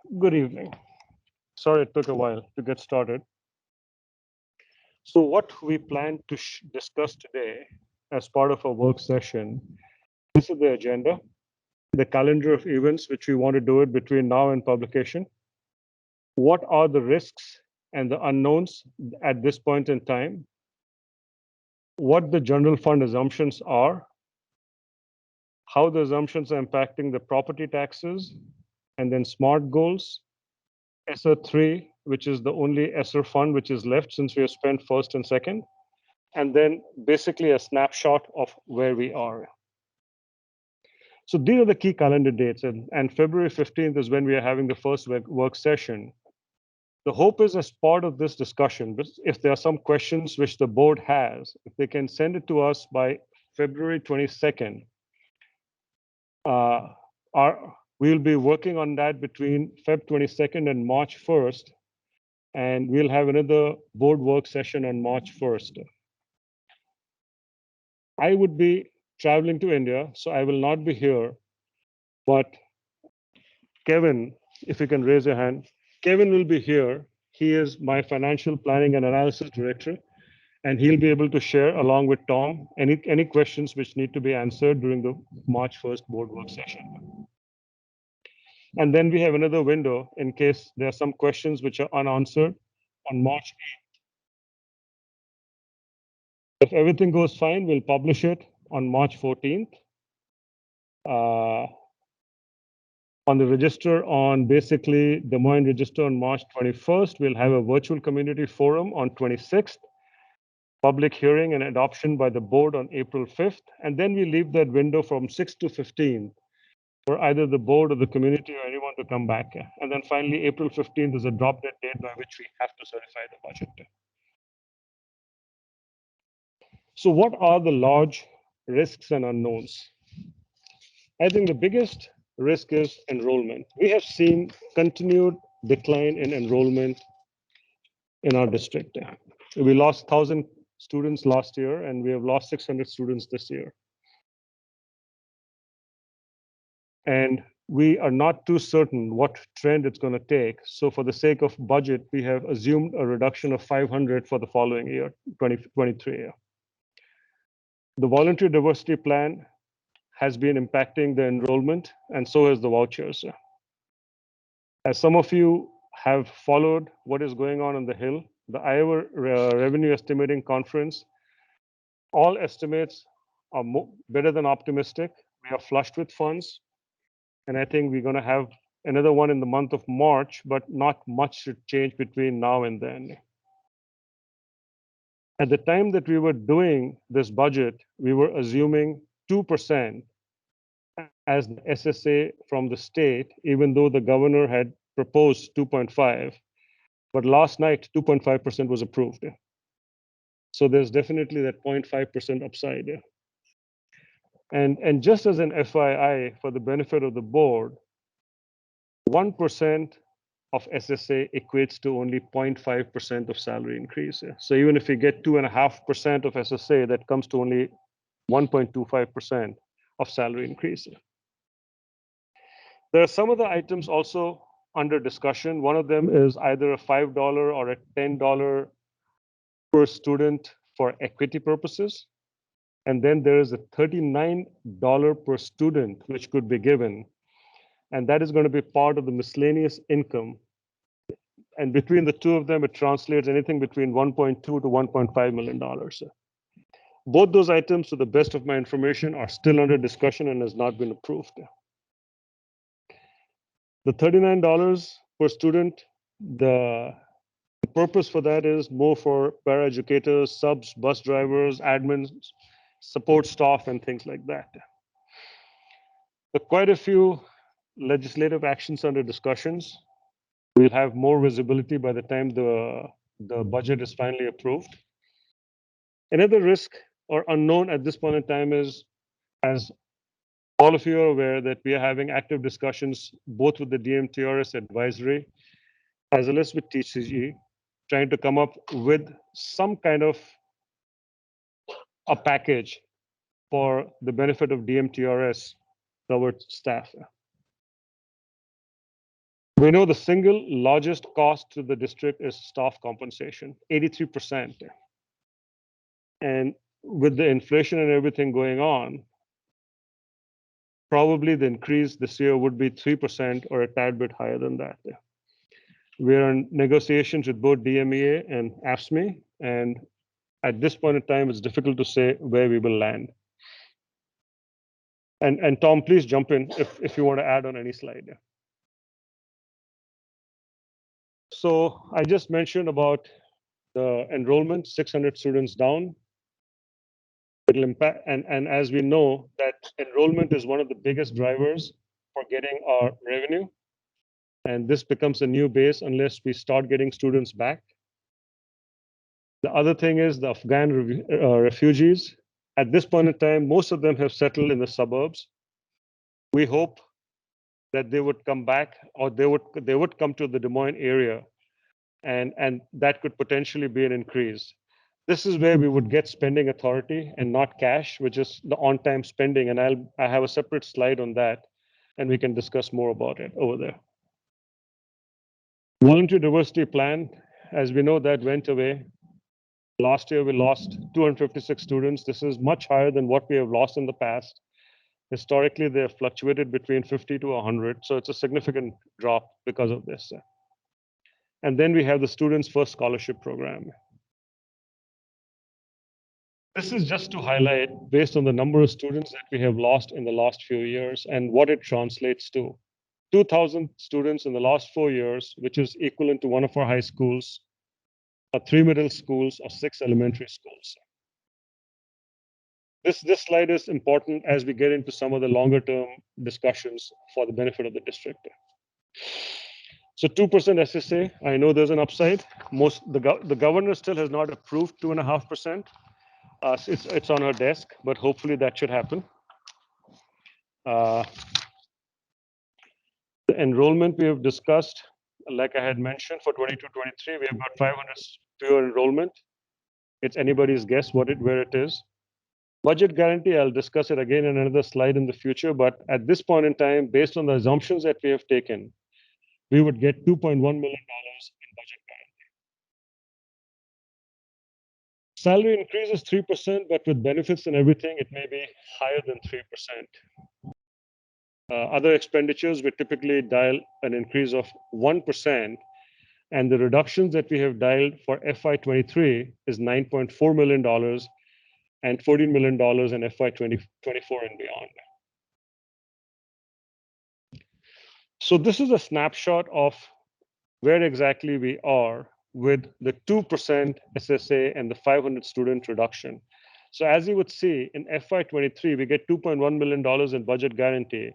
Good evening. Sorry it took a while to get started. So what we plan to discuss today as part of our work session, this is the agenda, the calendar of events which we want to do it between now and publication. What are the risks and the unknowns at this point in time? What the general fund assumptions are, how the assumptions are impacting the property taxes, and then SMART goals, ESSER 3, which is the only ESSER fund which is left since we have spent first and second, and then basically a snapshot of where we are. So these are the key calendar dates, and February 15th is when we are having the first work session. The hope is, as part of this discussion, if there are some questions which the board has, if they can send it to us by February 22nd, we'll be working on that between Feb 22nd and March 1st, and we'll have another board work session on March 1st. I would be traveling to India, so I will not be here, but Kevin, if you can raise your hand, Kevin will be here. He is my financial planning and analysis director, and he'll be able to share along with Tom any questions which need to be answered during the March 1st board work session. And then we have another window in case there are some questions which are unanswered on March 8th. If everything goes fine, we'll publish it on March 14th. On the register on basically Des Moines register on March 21st, we'll have a virtual community forum on 26th, public hearing and adoption by the board on April 5th, and then we leave that window from 6 to 15 for either the board or the community or anyone to come back. And then finally, April 15th is a drop dead date by which we have to certify the budget. So what are the large risks and unknowns? I think the biggest risk is enrollment. We have seen continued decline in enrollment in our district. We lost 1,000 students last year, and we have lost 600 students this year. And we are not too certain what trend it's going to take. So for the sake of budget, we have assumed a reduction of 500 for the following year, 2023 year. The voluntary diversity plan has been impacting the enrollment, and so has the vouchers. As some of you have followed what is going on the Hill, the Iowa Revenue Estimating Conference, all estimates are better than optimistic. We are flushed with funds, and I think we're going to have another one in the month of March, but not much should change between now and then. At the time that we were doing this budget, we were assuming 2% as the SSA from the state, even though the governor had proposed 2.5, but last night 2.5% was approved. So there's definitely that 0.5% upside. And just as an FYI, for the benefit of the board, 1% of SSA equates to only 0.5% of salary increase. So even if you get 2.5% of SSA, that comes to only 1.25% of salary increase. There are some other items also under discussion. One of them is either a $5 or a $10 per student for equity purposes. And then there is a $39 per student which could be given. And that is going to be part of the miscellaneous income. And between the two of them, it translates anything between $1.2 to $1.5 million. Both those items, to the best of my information, are still under discussion and has not been approved. The $39 per student, the purpose for that is more for paraeducators, subs, bus drivers, admins, support staff, and things like that. There are quite a few legislative actions under discussions. We'll have more visibility by the time the budget is finally approved. Another risk or unknown at this point in time is, as all of you are aware, that we are having active discussions both with the DMTRS advisory as well as with TCG, trying to come up with some kind of a package for the benefit of DMTRS covered staff. We know the single largest cost to the district is staff compensation, 83%. And with the inflation and everything going on, probably the increase this year would be 3% or a tad bit higher than that. We are in negotiations with both DMEA and AFSCME, and at this point in time, it's difficult to say where we will land. And Tom, please jump in if you want to add on any slide. So I just mentioned about the enrollment, 600 students down. It'll impact, and as we know, that enrollment is one of the biggest drivers for getting our revenue. And this becomes a new base unless we start getting students back. The other thing is the Afghan refugees. At this point in time, most of them have settled in the suburbs. We hope that they would come back, or they would come to the Des Moines area, and that could potentially be an increase. This is where we would get spending authority and not cash, which is the on-time spending. And I have a separate slide on that, and we can discuss more about it over there. Voluntary diversity plan, as we know, that went away. Last year, we lost 256 students. This is much higher than what we have lost in the past. Historically, they have fluctuated between 50 to 100. So it's a significant drop because of this. And then we have the Students First Scholarship Program. This is just to highlight based on the number of students that we have lost in the last few years and what it translates to. 2,000 students in the last 4 years, which is equivalent to one of our high schools, 3 middle schools, or 6 elementary schools. This slide is important as we get into some of the longer term discussions for the benefit of the district. So 2% SSA, I know there's an upside. The governor still has not approved 2.5%. It's on her desk, but hopefully that should happen. The enrollment we have discussed, like I had mentioned, for 22-23, we have got 500 fewer enrollment. It's anybody's guess where it is. Budget guarantee, I'll discuss it again in another slide in the future, but at this point in time, based on the assumptions that we have taken, we would get $2.1 million in budget guarantee. Salary increase is 3%, but with benefits and everything, it may be higher than 3%. Other expenditures, we typically dial an increase of 1%, and the reductions that we have dialed for FY23 is $9.4 million and $14 million in FY24 and beyond. So this is a snapshot of where exactly we are with the 2% SSA and the 500 student reduction. So as you would see, in FY23, we get $2.1 million in budget guarantee,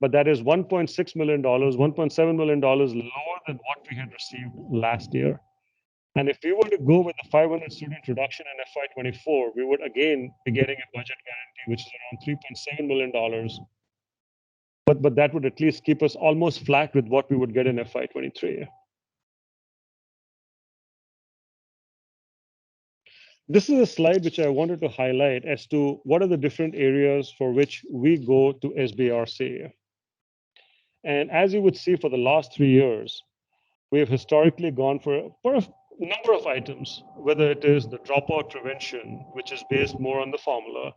but that is $1.6 million, $1.7 million lower than what we had received last year. And if we were to go with the 500 student reduction in FY24, we would again be getting a budget guarantee, which is around $3.7 million. But that would at least keep us almost flat with what we would get in FY23. This is a slide which I wanted to highlight as to what are the different areas for which we go to SBRC. And as you would see for the last 3 years, we have historically gone for a number of items, whether it is the dropout prevention, which is based more on the formula,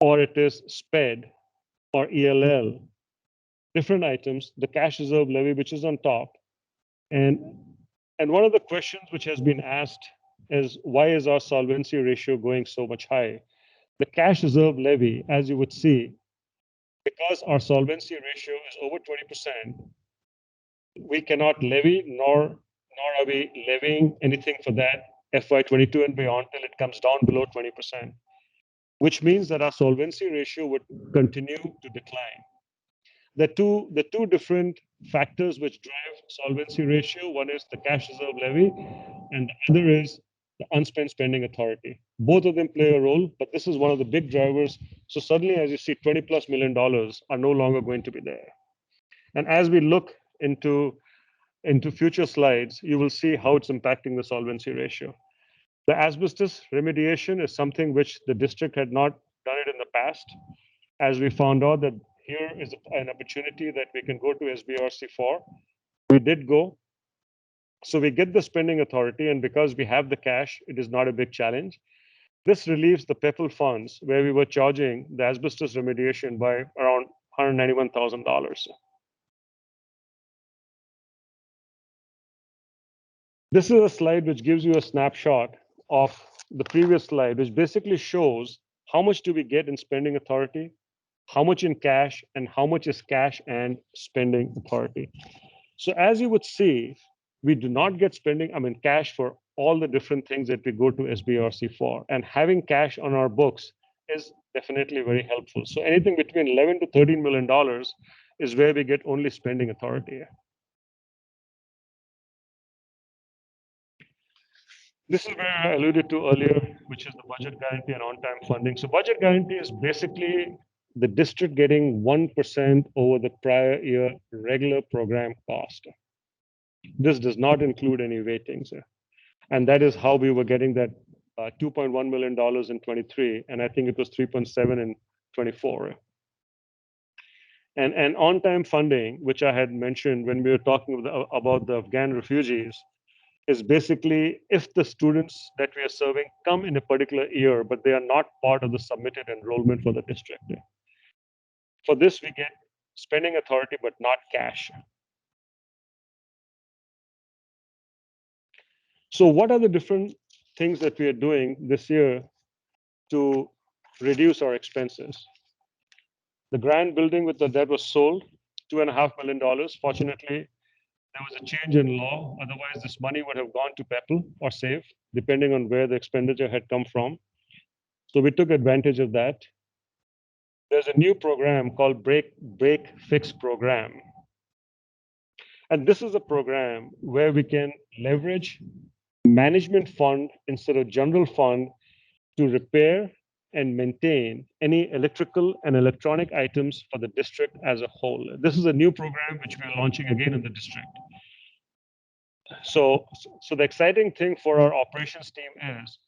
or it is SPED or ELL, different items, the cash reserve levy, which is on top. And one of the questions which has been asked is, why is our solvency ratio going so much high? The cash reserve levy, as you would see, because our solvency ratio is over 20%, we cannot levy, nor are we levying anything for that FY22 and beyond till it comes down below 20%, which means that our solvency ratio would continue to decline. The two different factors which drive solvency ratio, one is the cash reserve levy, and the other is the unspent spending authority. Both of them play a role, but this is one of the big drivers. So suddenly, as you see, $20+ million are no longer going to be there. And as we look into future slides, you will see how it's impacting the solvency ratio. The asbestos remediation is something which the district had not done it in the past. As we found out that here is an opportunity that we can go to SBRC for. We did go. So we get the spending authority, and because we have the cash, it is not a big challenge. This relieves the PEPL funds where we were charging the asbestos remediation by around $191,000. This is a slide which gives you a snapshot of the previous slide, which basically shows how much do we get in spending authority, how much in cash, and how much is cash and spending authority. So as you would see, we do not get cash for all the different things that we go to SBRC for. And having cash on our books is definitely very helpful. So anything between 11 to $13 million is where we get only spending authority. This is where I alluded to earlier, which is the budget guarantee and on-time funding. So budget guarantee is basically the district getting 1% over the prior year regular program cost. This does not include any weightings. And that is how we were getting that $2.1 million in 23, and I think it was 3.7 in 24. And on-time funding, which I had mentioned when we were talking about the Afghan refugees, is basically if the students that we are serving come in a particular year, but they are not part of the submitted enrollment for the district. For this, we get spending authority, but not cash. So what are the different things that we are doing this year to reduce our expenses? The grand building that was sold, $2.5 million. Fortunately, there was a change in law. Otherwise, this money would have gone to PEPL or SAVE, depending on where the expenditure had come from. So we took advantage of that. There's a new program called Break Fix program. And this is a program where we can leverage management fund instead of general fund to repair and maintain any electrical and electronic items for the district as a whole. This is a new program which we are launching again in the district. So the exciting thing for our operations team is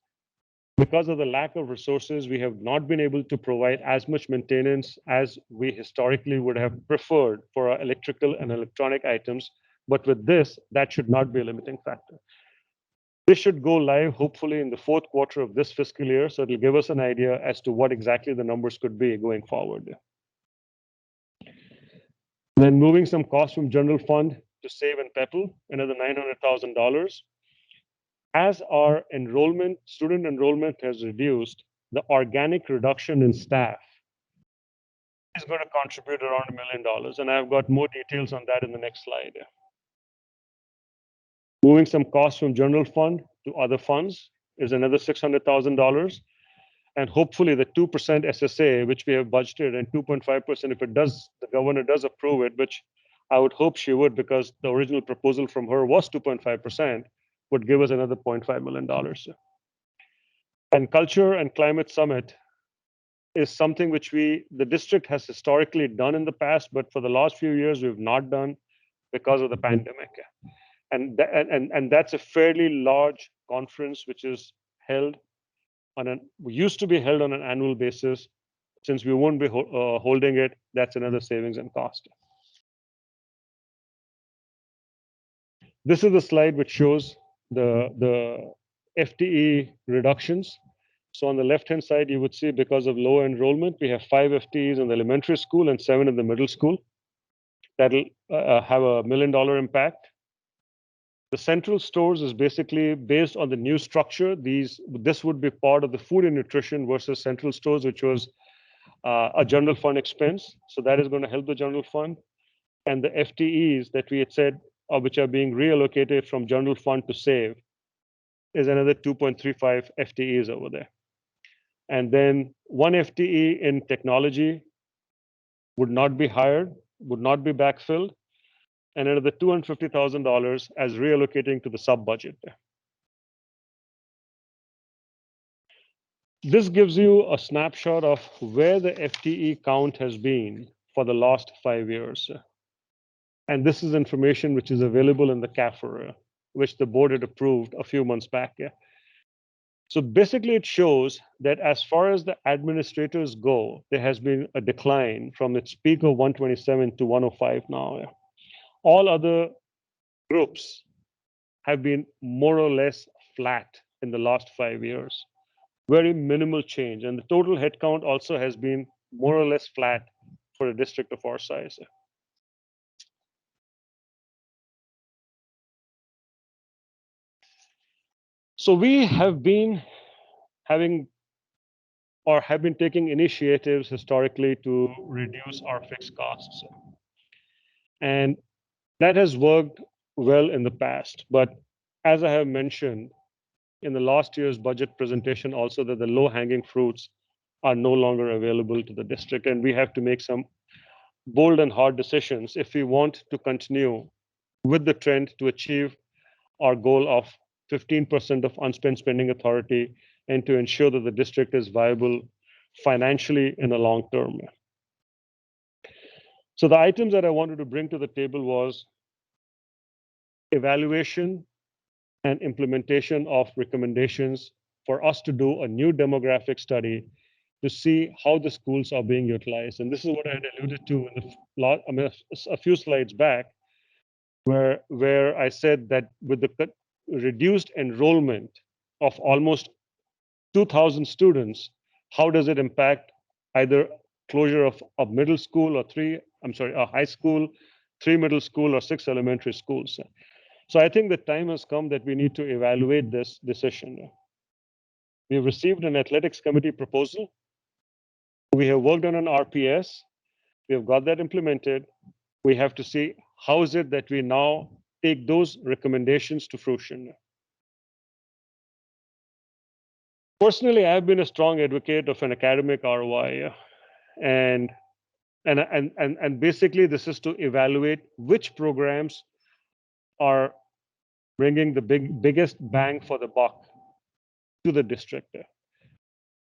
because of the lack of resources, we have not been able to provide as much maintenance as we historically would have preferred for our electrical and electronic items. But with this, that should not be a limiting factor. This should go live hopefully in the fourth quarter of this fiscal year. So it'll give us an idea as to what exactly the numbers could be going forward. Then moving some costs from general fund to SAVE and PEPL, another $900,000. As our student enrollment has reduced, the organic reduction in staff is going to contribute around $1 million. And I've got more details on that in the next slide. Moving some costs from general fund to other funds is another $600,000. And hopefully the 2% SSA, which we have budgeted, and 2.5%, if the governor does approve it, which I would hope she would, because the original proposal from her was 2.5%, would give us another $0.5 million. And Culture and Climate Summit is something which the district has historically done in the past, but for the last few years, we've not done because of the pandemic. And that's a fairly large conference, which is used to be held on an annual basis. Since we won't be holding it, that's another savings and cost. This is the slide which shows the FTE reductions. So on the left-hand side, you would see because of low enrollment, we have 5 FTEs in the elementary school and 7 in the middle school. That'll have $1 million impact. The central stores is basically based on the new structure. This would be part of the food and nutrition versus central stores, which was a general fund expense. So that is going to help the general fund. And the FTEs that we had said, which are being reallocated from general fund to SAVE, is another 2.35 FTEs over there. And then 1 FTE in technology would not be hired, would not be backfilled, and another $250,000 as reallocating to the sub-budget. This gives you a snapshot of where the FTE count has been for the last 5 years. And this is information which is available in the CAFR, which the board had approved a few months back. So basically, it shows that as far as the administrators go, there has been a decline from its peak of 127 to 105 now. All other groups have been more or less flat in the last 5 years. Very minimal change. And the total headcount also has been more or less flat for a district of our size. So we have been having or have been taking initiatives historically to reduce our fixed costs. And that has worked well in the past. But as I have mentioned in the last year's budget presentation, also that the low hanging fruits are no longer available to the district. And we have to make some bold and hard decisions if we want to continue with the trend to achieve our goal of 15% of unspent spending authority and to ensure that the district is viable financially in the long term. So the items that I wanted to bring to the table was evaluation and implementation of recommendations for us to do a new demographic study to see how the schools are being utilized. And this is what I had alluded to in a few slides back, where I said that with the reduced enrollment of almost 2,000 students, how does it impact either closure of a middle school or a high school, 3 middle school or 6 elementary schools? So I think the time has come that we need to evaluate this decision. We've received an athletics committee proposal. We have worked on an RPS. We have got that implemented. We have to see how is it that we now take those recommendations to fruition. Personally, I've been a strong advocate of an academic ROI, and basically this is to evaluate which programs are bringing the biggest bang for the buck to the district.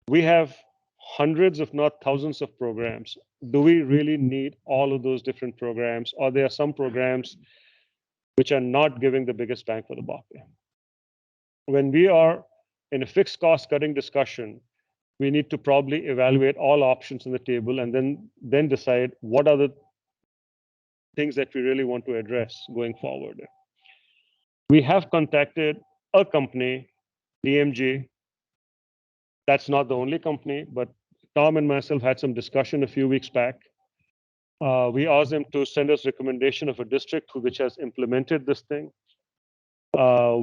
We have hundreds, if not thousands, of programs. Do we really need all of those different programs, or there are some programs which are not giving the biggest bang for the buck? When we are in a fixed cost cutting discussion, we need to probably evaluate all options on the table and then decide what are the things that we really want to address going forward. We have contacted a company, DMG. That's not the only company, but Tom and myself had some discussion a few weeks back. We asked them to send us recommendation of a district which has implemented this thing.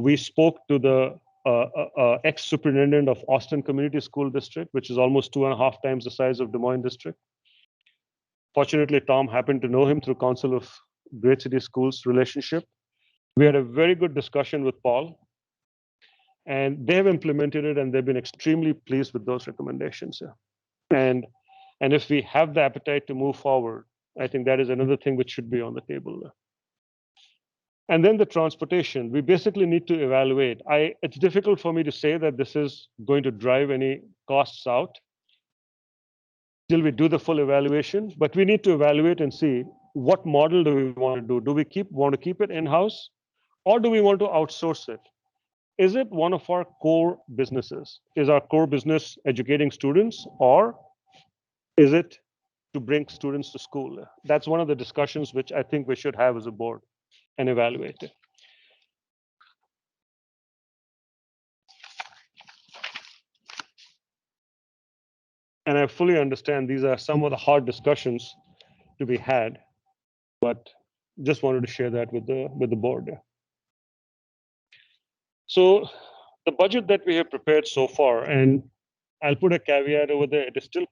We spoke to the ex-superintendent of Austin Community School District, which is almost 2.5 times the size of Des Moines District. Fortunately, Tom happened to know him through Council of Great City Schools relationship. We had a very good discussion with Paul, and they have implemented it, and they've been extremely pleased with those recommendations. And if we have the appetite to move forward, I think that is another thing which should be on the table. And then the transportation, we basically need to evaluate. It's difficult for me to say that this is going to drive any costs out till we do the full evaluation, but we need to evaluate and see what model do we want to do. Do we want to keep it in-house, or do we want to outsource it? Is it one of our core businesses? Is our core business educating students, or is it to bring students to school? That's one of the discussions which I think we should have as a board and evaluate it. And I fully understand these are some of the hard discussions to be had, but just wanted to share that with the board. So the budget that we have prepared so far, and I'll put a caveat over there, it is still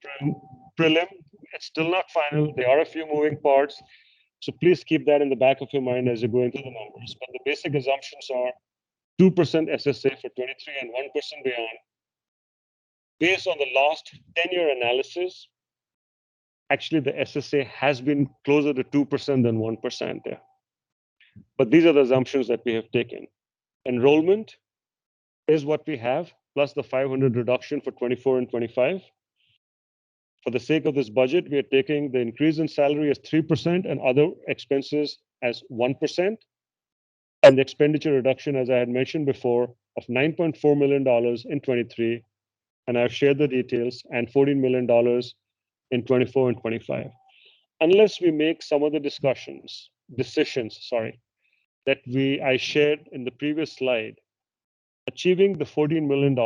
prelim, it's still not final. There are a few moving parts. So please keep that in the back of your mind as you're going through the numbers. But the basic assumptions are 2% SSA for 23 and 1% beyond. Based on the last 10-year analysis, actually the SSA has been closer to 2% than 1%. But these are the assumptions that we have taken. Enrollment is what we have, plus the 500 reduction for 24 and 25. For the sake of this budget, we are taking the increase in salary as 3% and other expenses as 1%. And the expenditure reduction, as I had mentioned before, of $9.4 million in 23, and I've shared the details, and $14 million in 24 and 25. Unless we make some of the decisions, that I shared in the previous slide, achieving the $14 million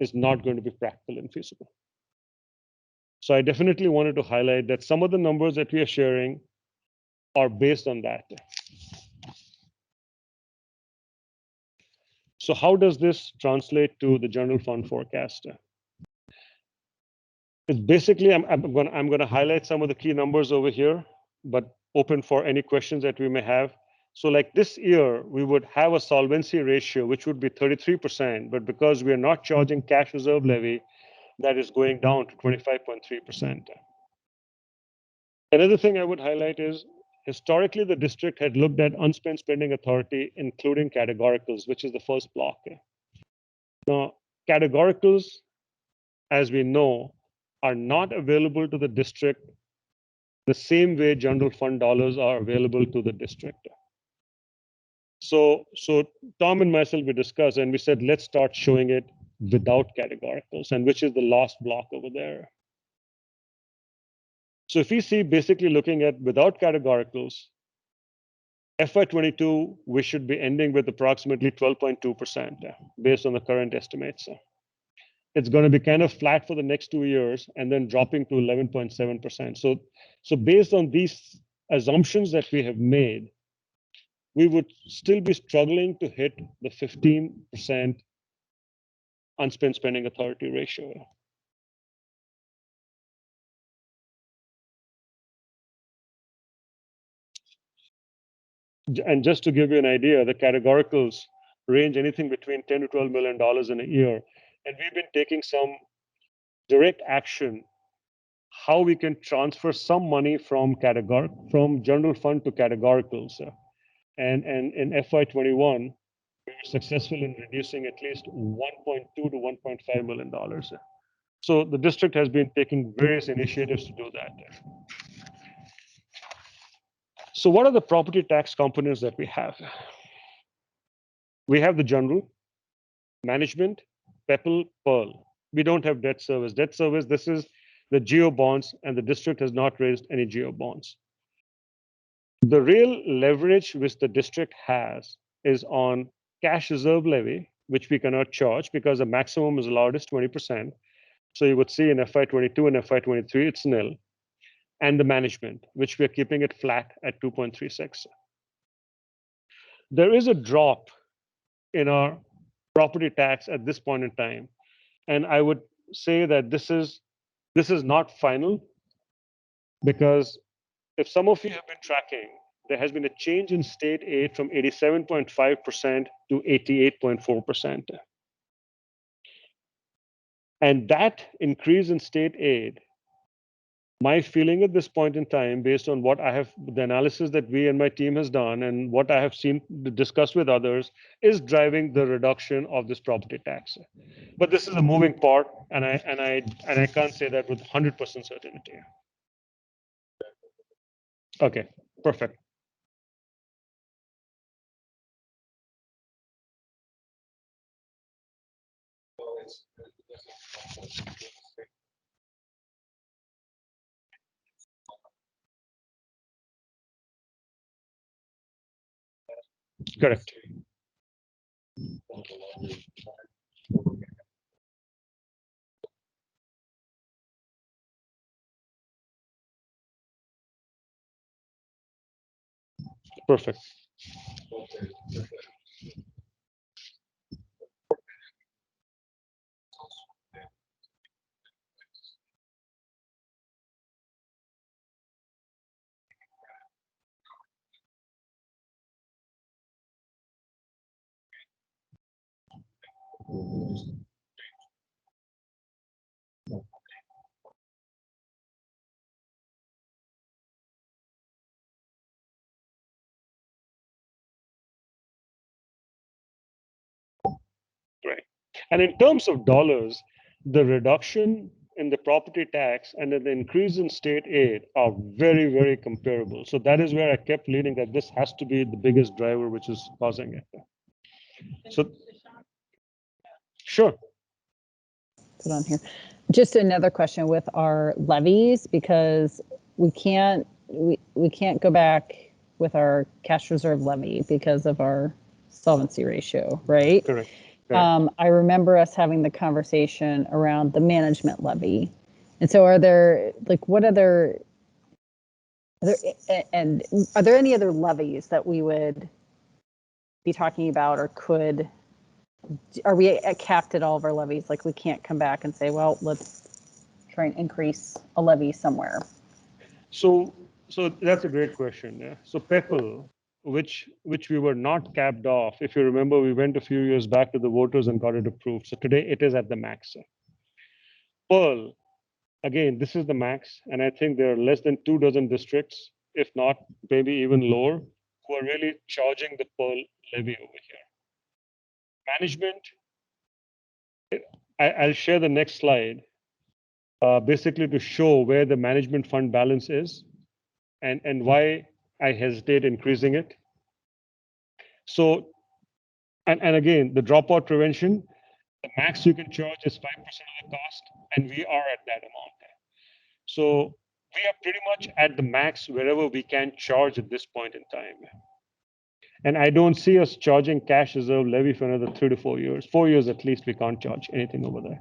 is not going to be practical and feasible. So I definitely wanted to highlight that some of the numbers that we are sharing are based on that. So how does this translate to the general fund forecast? It's basically, I'm going to highlight some of the key numbers over here, but open for any questions that we may have. So like this year, we would have a solvency ratio, which would be 33%, but because we are not charging cash reserve levy, that is going down to 25.3%. Another thing I would highlight is, historically, the district had looked at unspent spending authority, including categoricals, which is the first block. Now, categoricals, as we know, are not available to the district the same way general fund dollars are available to the district. So Tom and myself, we discussed and we said, let's start showing it without categoricals, and which is the last block over there. So if we see basically looking at without categoricals, FY22, we should be ending with approximately 12.2% based on the current estimates. It's going to be kind of flat for the next 2 years and then dropping to 11.7%. So based on these assumptions that we have made, we would still be struggling to hit the 15% unspent spending authority ratio. And just to give you an idea, the categoricals range anything between $10 to $12 million in a year. And we've been taking some direct action how we can transfer some money from general fund to categoricals. And in FY21, we were successful in reducing at least $1.2 to $1.5 million. So the district has been taking various initiatives to do that. So what are the property tax components that we have? We have the general, management, PEPL, PEARL. We don't have debt service. Debt service, this is the geo bonds, and the district has not raised any geo bonds. The real leverage which the district has is on cash reserve levy, which we cannot charge because the maximum is allowed is 20%. So you would see in FY22 and FY23, it's nil. And the management, which we are keeping it flat at 2.36. There is a drop in our property tax at this point in time. And I would say that this is not final, because if some of you have been tracking, there has been a change in state aid from 87.5% to 88.4%. And that increase in state aid, my feeling at this point in time, based on what I have, the analysis that we and my team has done and what I have seen discussed with others, is driving the reduction of this property tax. But this is a moving part, and I can't say that with 100% certainty. Okay, perfect. Correct. Perfect. Right. And in terms of dollars, the reduction in the property tax and the increase in state aid are very, very comparable. So that is where I kept leading that this has to be the biggest driver which is causing it. So, sure. Put on here. Just another question with our levies, because we can't go back with our cash reserve levy because of our solvency ratio, right? Correct. Correct. I remember us having the conversation around the management levy. And so are there, like, what other, and are there any other levies that we would be talking about, or are we capped at all of our levies? Like, we can't come back and say, well, let's try and increase a levy somewhere. So that's a great question. Yeah. So PEPL, which we were not capped off, if you remember, we went a few years back to the voters and got it approved. So today it is at the max. Pearl, again, this is the max, and I think there are less than 24 districts, if not maybe even lower, who are really charging the Pearl levy over here. Management, I'll share the next slide, basically to show where the management fund balance is and why I hesitate increasing it. So, and again, the dropout prevention, the max you can charge is 5% of the cost, and we are at that amount. So we are pretty much at the max wherever we can charge at this point in time. And I don't see us charging cash reserve levy for another 3 to 4 years. 4 years at least, we can't charge anything over there.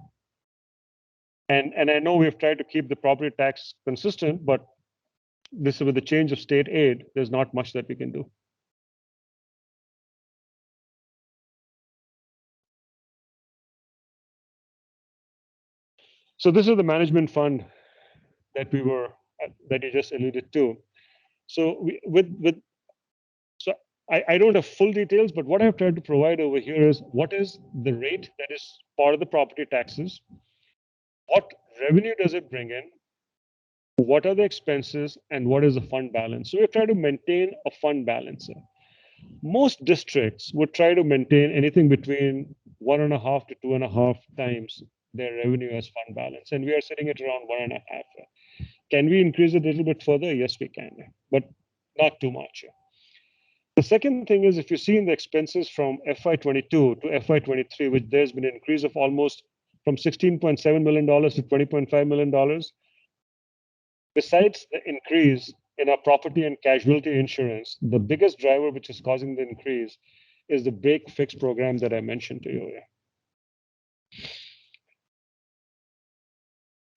And I know we've tried to keep the property tax consistent, but this with the change of state aid, there's not much that we can do. So this is the management fund that that you just alluded to. So so I don't have full details, but what I've tried to provide over here is what is the rate that is part of the property taxes, what revenue does it bring in, what are the expenses, and what is the fund balance. So we're trying to maintain a fund balance. Most districts would try to maintain anything between 1.5 to 2.5 times their revenue as fund balance, and we are sitting at around 1.5. Can we increase it a little bit further? Yes, we can, but not too much. The second thing is, if you see in the expenses from FY22 to FY23, which there's been an increase of almost from $16.7 million to $20.5 million. Besides the increase in our property and casualty insurance, the biggest driver which is causing the increase is the break fix program that I mentioned to you.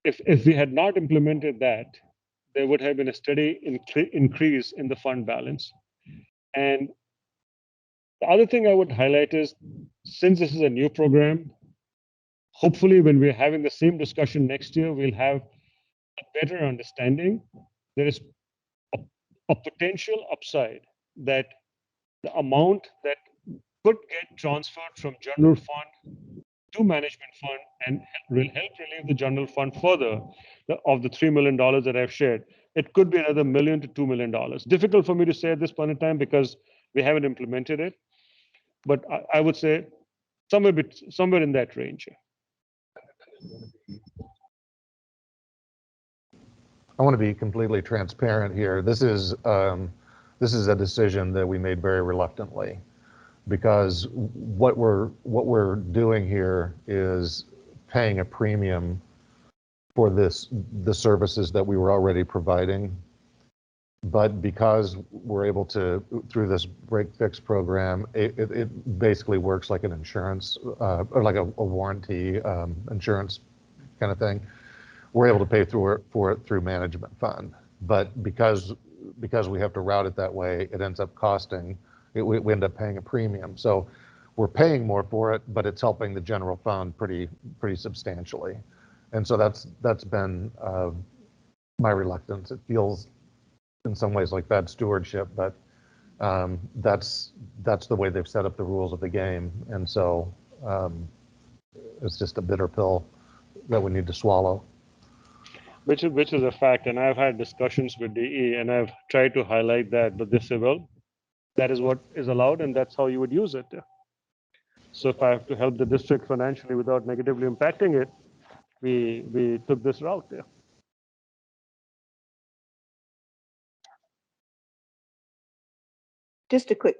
If we had not implemented that, there would have been a steady increase in the fund balance. And the other thing I would highlight is, since this is a new program, hopefully when we're having the same discussion next year, we'll have a better understanding. There is a potential upside that the amount that could get transferred from general fund to management fund and will help relieve the general fund further of the $3 million that I've shared. It could be another $1 million to $2 million. Difficult for me to say at this point in time because we haven't implemented it. But I would say somewhere in that range. I want to be completely transparent here. This is a decision that we made very reluctantly, because what we're doing here is paying a premium for the services that we were already providing. But because we're able to, through this break fix program, it basically works like an insurance or like a warranty insurance kind of thing. We're able to pay for it through management fund. But because we have to route it that way, it ends up costing, we end up paying a premium. So we're paying more for it, but it's helping the general fund pretty substantially. And so that's been my reluctance. It feels in some ways like bad stewardship, but that's the way they've set up the rules of the game. And so it's just a bitter pill that we need to swallow. Which is a fact, and I've had discussions with DE, and I've tried to highlight that, but they say, well, that is what is allowed, and that's how you would use it. So if I have to help the district financially without negatively impacting it, we took this route there. Just a quick,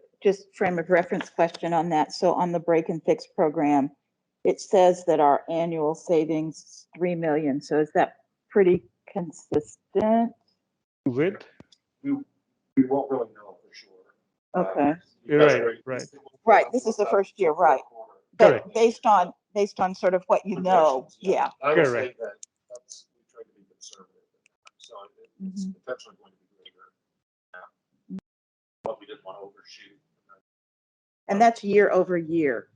frame of reference question on that. So on the break and fix program, it says that our annual savings is $3 million. So is that pretty consistent? With We won't really know for Okay, Right, right. right, this is the first year, right. But Correct. based on sort of what you know, yeah. I would say Correct. that that's, we try to be conservative. So it's Mhm. potentially going to be greater. But we didn't want to overshoot. And that's year over year.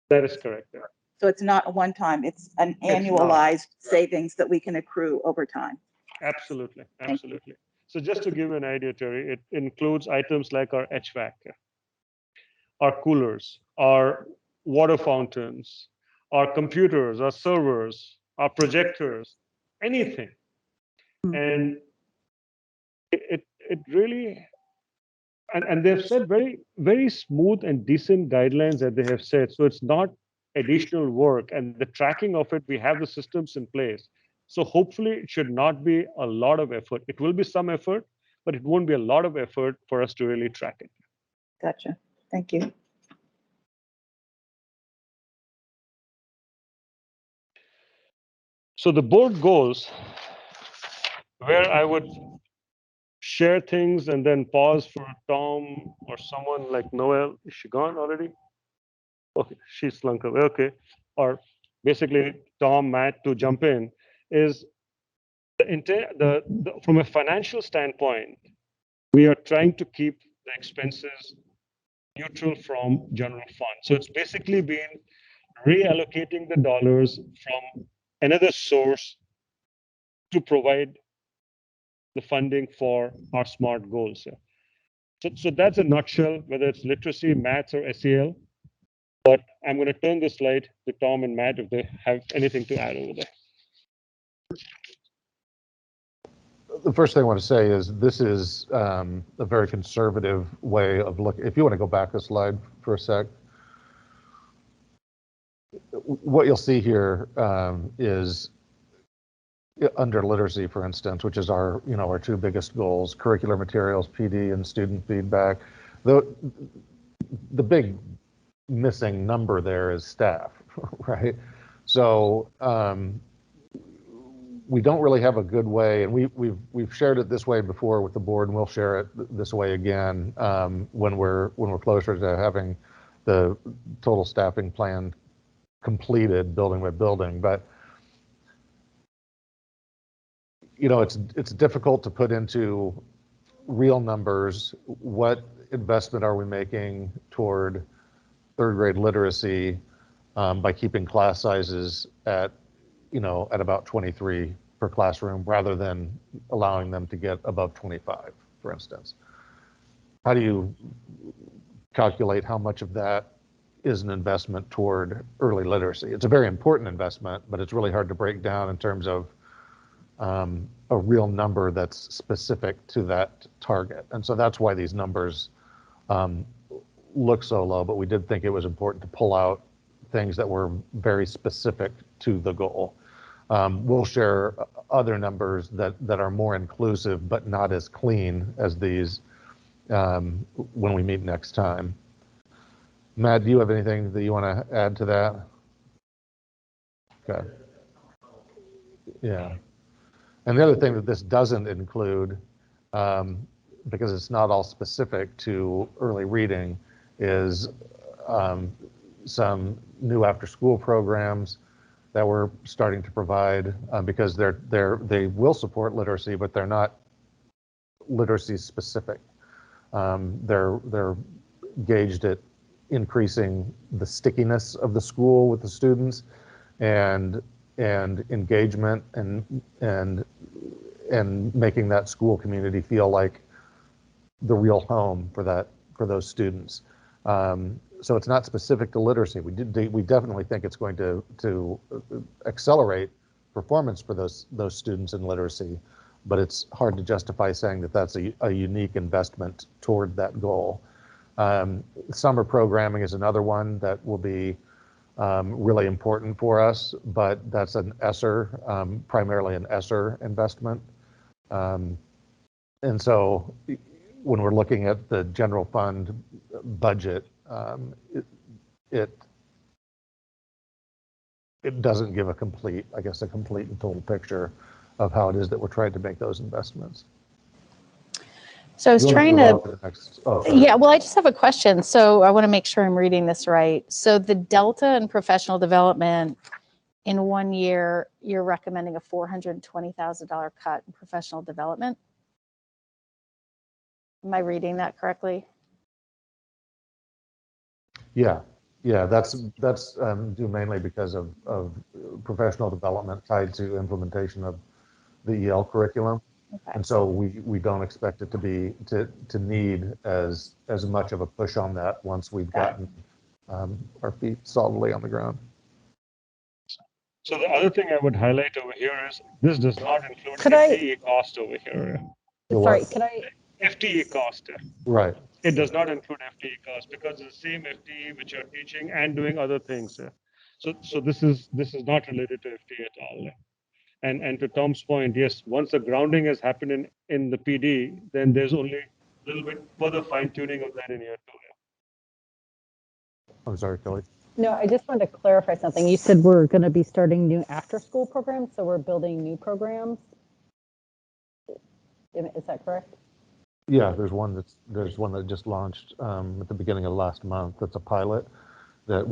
That is correct. Yeah. So it's not a one-time, it's an It's not. annualized savings that we can accrue over time. Absolutely, Thank you. absolutely. So just to give you an idea, Terry, it includes items like our HVAC, our coolers, our water fountains, our computers, our servers, our projectors, anything. And it really, and they've set very, very smooth and decent guidelines that they have set. So it's not additional work, and the tracking of it, we have the systems in place. So hopefully it should not be a lot of effort. It will be some effort, but it won't be a lot of effort for us to really track it. Gotcha. Thank you. So the board goals, where I would share things and then pause for Tom or someone like Noel. Is she gone already? Okay, she slunk away. Okay. Or basically Tom, Matt to jump in is from a financial standpoint, we are trying to keep the expenses neutral from general fund. So it's basically been reallocating the dollars from another source to provide the funding for our SMART goals. So that's a nutshell, whether it's literacy, maths, or SEL. But I'm going to turn the slide to Tom and Matt if they have anything to add over there. The first thing I want to say is this is a very conservative way of looking. If you want to go back a slide for a sec, what you'll see here is under literacy, for instance, which is our our two biggest goals: curricular materials, PD, and student feedback. The big missing number there is staff, right? So we don't really have a good way, and we've shared it this way before with the board, and we'll share it this way again when we're closer to having the total staffing plan completed, building by building. But it's difficult to put into real numbers what investment are we making toward third grade literacy by keeping class sizes at about 23 per classroom rather than allowing them to get above 25, for instance. How do you calculate how much of that is an investment toward early literacy? It's a very important investment, but it's really hard to break down in terms of a real number that's specific to that target. And so that's why these numbers look so low, but we did think it was important to pull out things that were very specific to the goal. We'll share other numbers that are more inclusive, but not as clean as these when we meet next time. Matt, do you have anything that you want to add to that? Okay. Yeah. And the other thing that this doesn't include, because it's not all specific to early reading, is some new after-school programs that we're starting to provide because they will support literacy, but they're not literacy specific. They're gauged at increasing the stickiness of the school with the students and engagement and making that school community feel like the real home for those students. So it's not specific to literacy. We definitely think it's going to accelerate performance for those students in literacy, but it's hard to justify saying that that's a unique investment toward that goal. Summer programming is another one that will be really important for us, but that's an ESSER, primarily an ESSER investment. And so when we're looking at the general fund budget, it doesn't give a complete and total picture of how it is that we're trying to make those investments. So I was You wanna trying move to, on the next, oh, sorry. yeah, well, I just have a question. So I want to make sure I'm reading this right. So the delta in professional development in 1 year, you're recommending a $420,000 cut in professional development? Am I reading that correctly? Yeah, yeah, that's due mainly because of professional development tied to implementation of the EL curriculum. Okay. And so we don't expect it to be, to need as much of a push on that once we've Got gotten our feet solidly on the ground. So the other thing I would highlight over here is this does not include Could I- FTE cost over here. The Sorry, what? could I, FTE cost. Right, It does not include FTE cost because it's the same FTE which you're teaching and doing other things. So this is not related to FTE at all. And to Tom's point, yes, once the grounding has happened in the PD, then there's only a little bit further fine tuning of that in year 2. I'm sorry, Kelly. no, I just wanted to clarify something. You said we're going to be starting new after-school programs, so we're building new programs. Is that correct? Yeah, there's one that just launched at the beginning of last month. That's a pilot that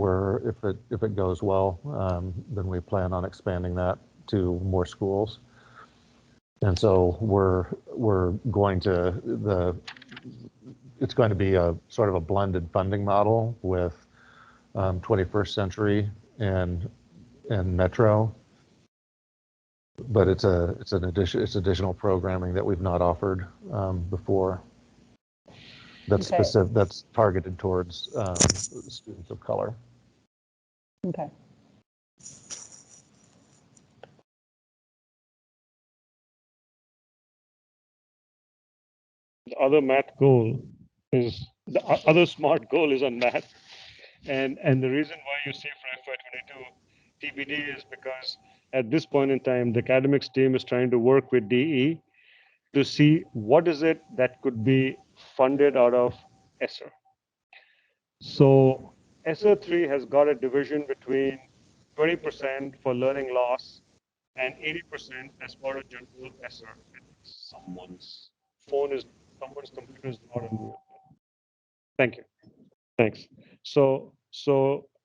if it goes well, then we plan on expanding that to more schools. And so we're going to it's going to be a sort of a blended funding model with 21st Century and Metro. But it's additional programming that we've not offered before. That's Okay. specific. That's targeted towards students of color. Okay. The other math goal is the other smart goal is on math, and the reason why you see for FY22 TBD is because at this point in time the academics team is trying to work with DE to see what is it that could be funded out of ESSER. So ESSER 3 has got a division between 20% for learning loss and 80% as part of general ESSER. Someone's computer is not on mute. Thank you. Thanks. So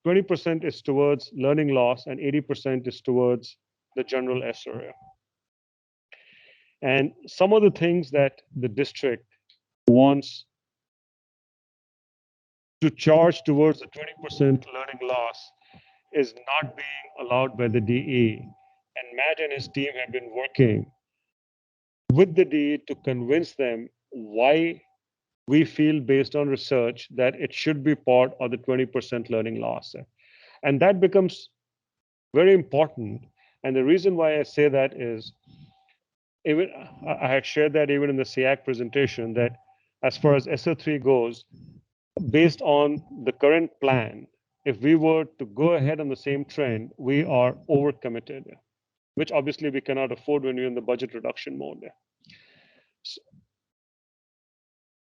20% is towards learning loss and 80% is towards the general ESSER. And some of the things that the district wants to charge towards the 20% learning loss is not being allowed by the DE. And Matt and his team have been working with the DE to convince them why we feel based on research that it should be part of the 20% learning loss. And that becomes very important. And the reason why I say that is, even I had shared that even in the SEAC presentation, that as far as SO3 goes, based on the current plan, if we were to go ahead on the same trend, we are overcommitted, which obviously we cannot afford when we're in the budget reduction mode. So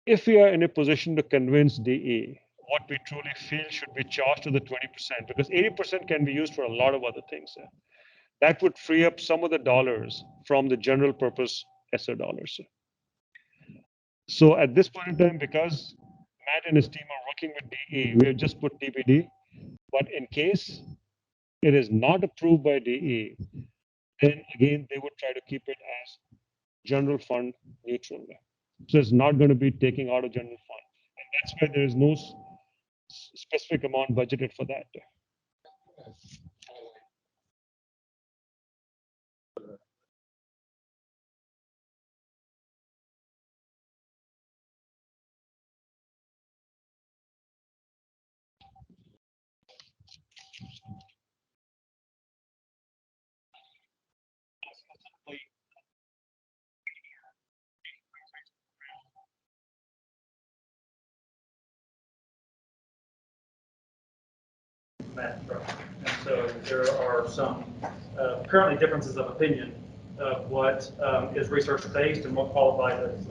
if we are in a position to convince DE what we truly feel should be charged to the 20%, because 80% can be used for a lot of other things, that would free up some of the dollars from the general purpose ESSER dollars. So at this point in time, because Matt and his team are working with DE, we have just put TBD. But in case it is not approved by DE, then again, they would try to keep it as general fund neutral. So it's not going to be taking out of general fund. And that's why there is no specific amount budgeted for that. Math structure. And so there are some currently differences of opinion of what is research-based and what qualifies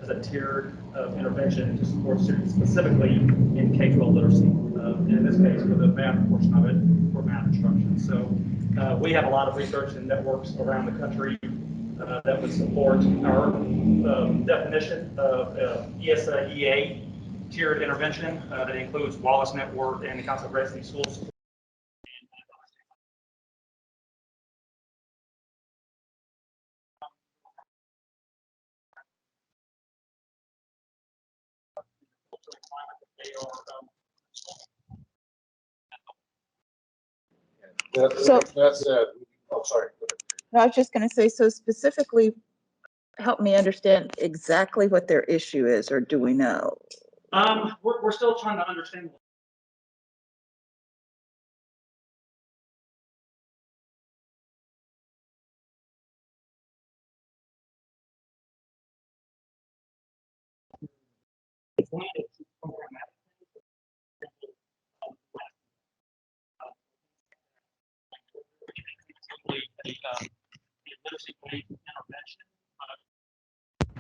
as a tiered intervention to support students specifically in K-12 literacy. And in this case, for the math portion of it, for math instruction. So we have a lot of research and networks around the country that would support our definition of ESA tiered intervention that includes Wallace Network and the Council of Residency Schools. So- That said, oh, sorry. No, I was just going to say, so specifically, help me understand exactly what their issue is, or do we know? We're still trying to understand.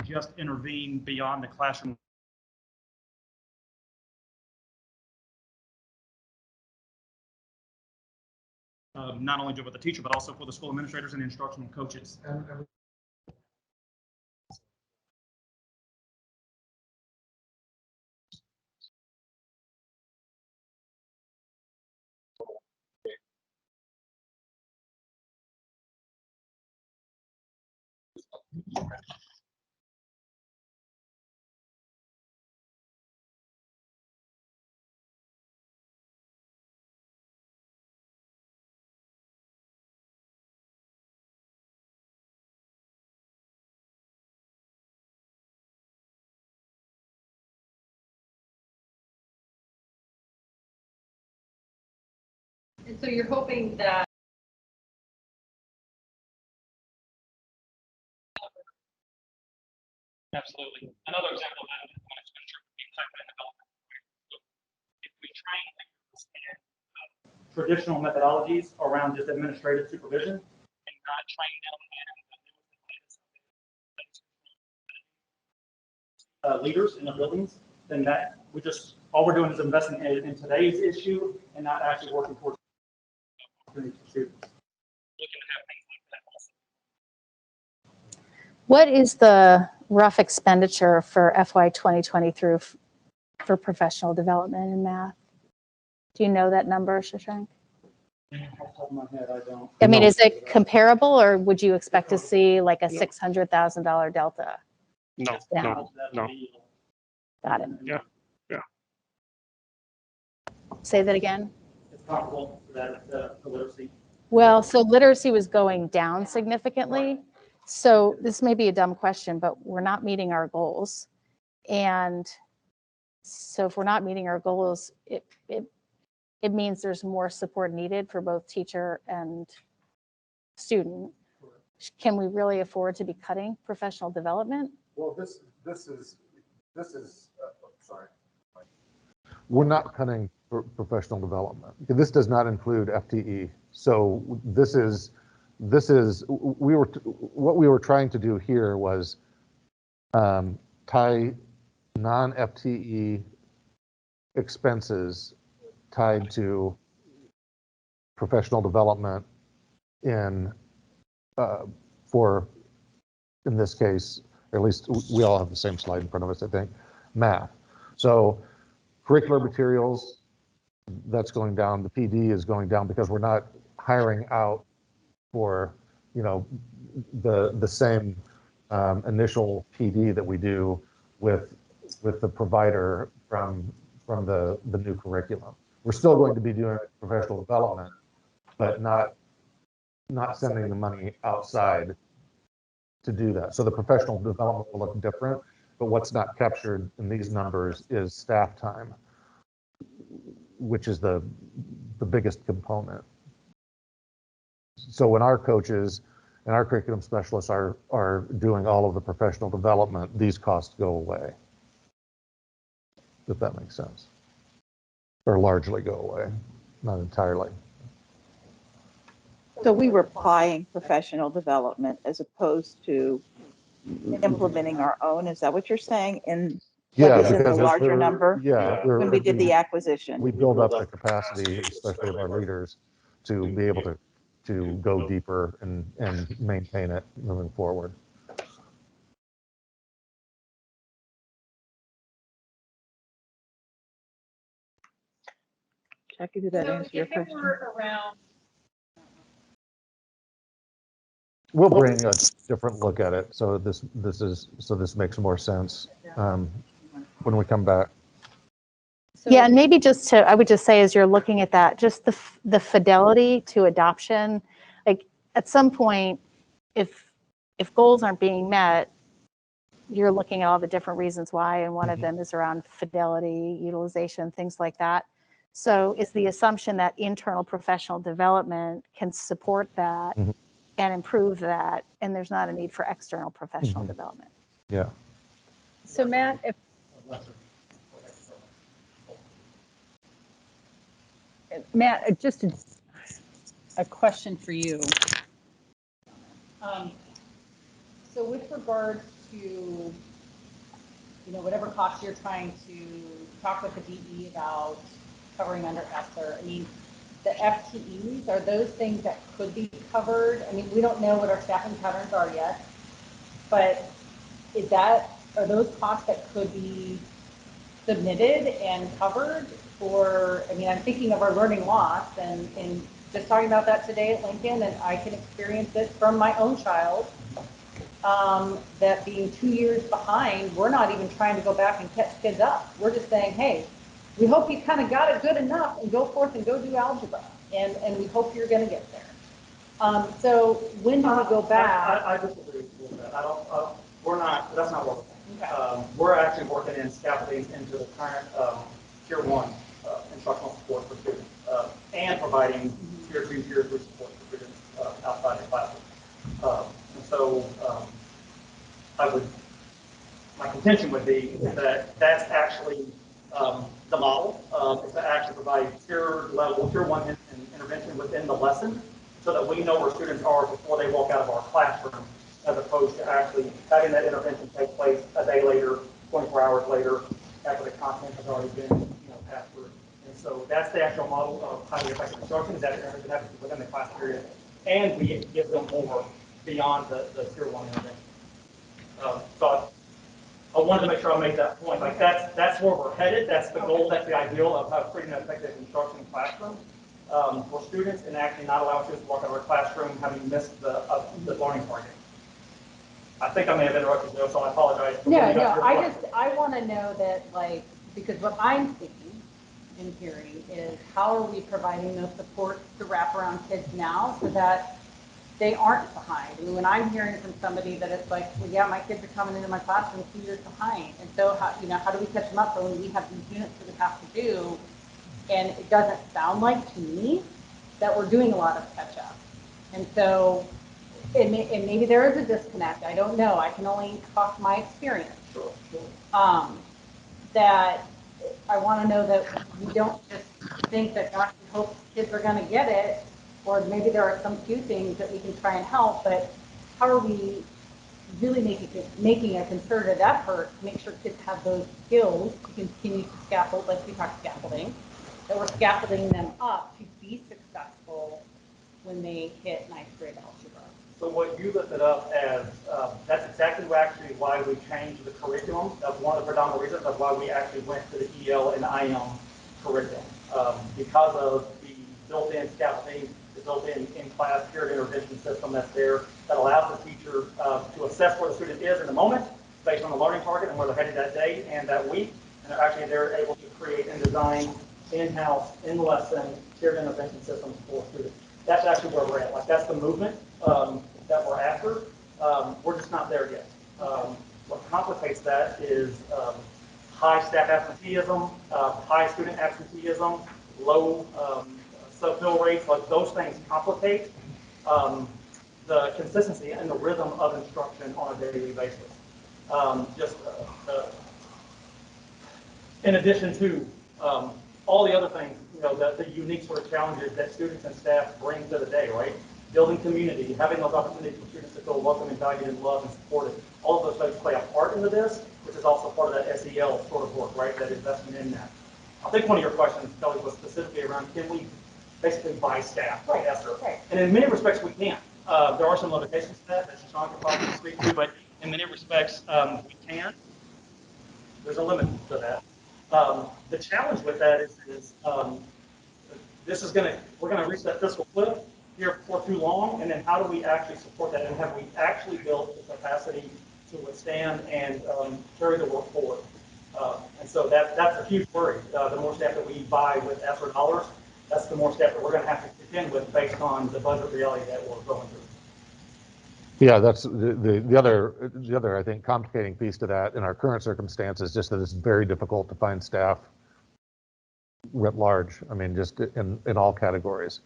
Just intervene beyond the classroom. Not only do it with the teacher, but also for the school administrators and instructional coaches. And so you're hoping that Absolutely. Another example of that is when expenditure would be type in development. If we train traditional methodologies around just administrative supervision and not train them in leaders in the buildings, then that we just all we're doing is investing in today's issue and not actually working towards students. Looking to have things like that also. What is the rough expenditure for FY 2020 through for professional development in math? Do you know that number, Shashank? Off the top of my head, I don't. I mean, is it comparable, or would you expect to see like a $600,000 delta? No, Yeah. no, no. Got it. Yeah. Say that again. It's comparable to that the literacy. Well, so literacy was going down significantly. So this may be a dumb question, but we're not meeting our goals. And so if we're not meeting our goals, it means there's more support needed for both teacher and student. Can we really afford to be cutting professional development? Well, this is, sorry. We're not cutting professional development. This does not include FTE. So what we were trying to do here was tie non-FTE expenses tied to professional development in this case, or at least we all have the same slide in front of us, I think, math. So curricular materials, that's going down. The PD is going down because we're not hiring out for, the same initial PD that we do with the provider from the new curriculum. We're still going to be doing professional development, but not sending the money outside to do that. So the professional development will look different, but what's not captured in these numbers is staff time, which is the biggest component. So when our coaches and our curriculum specialists are doing all of the professional development, these costs go away, if that makes sense, or largely go away, not entirely. So we were applying professional development as opposed to implementing our own. Is that what you're saying? In Yeah, is in the because larger number? Yeah, When we did the acquisition. we build up the capacity, especially of our leaders, to be able to go deeper and maintain it moving forward. Jackie, did that So answer your if it question? were around, We'll bring a different look at it. So this makes more sense when we come back. So, Yeah, and maybe just to, I would just say as you're looking at that, just the fidelity to adoption, like at some point, if goals aren't being met, you're looking at all the different reasons why, and one of them is around fidelity, utilization, things like that. So is the assumption that internal professional development can support that Mhm. and improve that, and there's not a need for external professional Mhm. development. Yeah. so Matt, if Matt, just a question for you. So with regard to, whatever costs you're trying to talk with the DE about covering under ESSER, I mean, the FTEs, are those things that could be covered? I mean, we don't know what our staffing patterns are yet, but are those costs that could be submitted and covered? Or, I mean, I'm thinking of our learning loss and just talking about that today at Lincoln, and I can experience it from my own child. That being 2 years behind, we're not even trying to go back and catch kids up. We're just saying, hey, we hope you kind of got it good enough and go forth and go do algebra. And we hope you're going to get there. So when do we go back? I disagree with that. We're not, that's not what we're saying. We're actually working in scaffolding into the current tier 1 instructional support for students and providing tier 2, tier 3 support for students outside the classroom. And so my contention would be that that's actually the model, is to actually provide tier 1 intervention within the lesson so that we know where students are before they walk out of our classroom, as opposed to actually having that intervention take place a day later, 24 hours later, after the content has already been passed through. And so that's the actual model of highly effective instruction, is that intervention happens within the class period, and we give them more beyond the tier 1 intervention. So I wanted to make sure I made that point. Like that's where we're headed. That's the goal. That's the ideal of creating an effective instruction classroom for students, and actually not allowing students to walk out of our classroom having missed the learning target. I think I may have interrupted you, so I apologize. No, I want to know that, like, because what I'm thinking and hearing is how are we providing those supports to wrap around kids now so that they aren't behind. I mean, when I'm hearing from somebody that it's like, well, yeah, my kids are coming into my classroom 2 years behind. And so how do we catch them up when we have these units that we have to do? And it doesn't sound like to me that we're doing a lot of catch up. And so, and maybe there is a disconnect. I don't know. I can only talk my experience. Sure. That I want to know that we don't just think that, gosh, we hope kids are going to get it, or maybe there are some few things that we can try and help, but how are we really making a concerted effort to make sure kids have those skills to continue to scaffold, like we talked scaffolding, that we're scaffolding them up to be successful when they hit 9th grade algebra. So what you lifted up as, that's exactly why we changed the curriculum. That's one of the predominant reasons of why we actually went to the EL and IM curriculum. Because of the built-in scaffolding, the built-in in-class peer intervention system that's there that allows the teacher to assess where the student is in the moment based on the learning target and where they're headed that day and that week. And they're able to create and design in-house, in-lesson tiered intervention systems for students. That's actually where we're at. Like, that's the movement that we're after. We're just not there yet. What complicates that is high staff absenteeism, high student absenteeism, low sub-fill rates. Like, those things complicate the consistency and the rhythm of instruction on a daily basis. In addition to all the other things, the unique sort of challenges that students and staff bring to the day, right? Building community, having those opportunities for students to feel welcome and valued and loved and supported. All of those things play a part into this, which is also part of that SEL sort of work, right? That investment in that. I think one of your questions, Kelly, was specifically around, can we basically buy staff. Right, Yes, sir. right. And in many respects, we can. There are some limitations to that Sean can probably speak to, but in many respects, we can. There's a limit to that. The challenge with that is this is we're gonna reach that fiscal cliff here before too long, and then how do we actually support that, and have we actually built the capacity to withstand and carry the work forward? And so that's a huge worry. The more staff that we buy with ESSER dollars, that's the more staff that we're gonna have to contend with based on the budget reality that we're going through. Yeah, that's the other I think complicating piece to that in our current circumstances, just that it's very difficult to find staff writ large. I mean, just in all categories,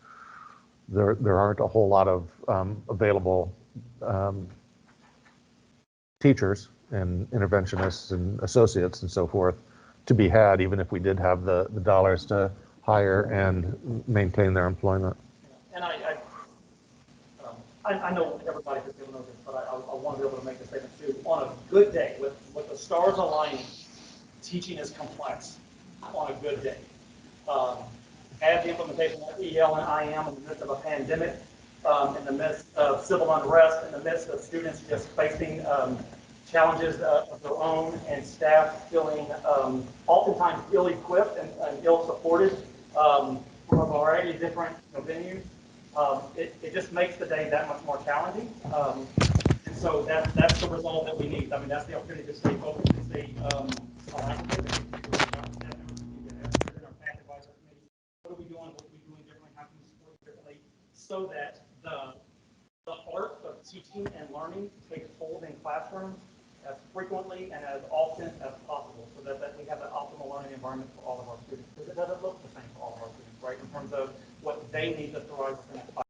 there aren't a whole lot of available teachers and interventionists and associates and so forth to be had, even if we did have the dollars to hire and maintain their employment. And I know everybody has given those, but I want to be able to make a statement too. On a good day, with the stars aligning, teaching is complex on a good day. Add the implementation of EL and IM in the midst of a pandemic, in the midst of civil unrest, in the midst of students just facing challenges of their own, and staff feeling oftentimes ill-equipped and ill-supported from a variety of different venues. It just makes the day that much more challenging. And so that's the result that we need. I mean, that's the opportunity to stay focused, to stay collaborative. What are we doing? What are we doing differently? How can we support differently? So that the art of teaching and learning takes hold in classrooms as frequently and as often as possible, so that we have an optimal learning environment for all of our students. Because it doesn't look the same for all of our students, right? In terms of what they need to thrive within a class.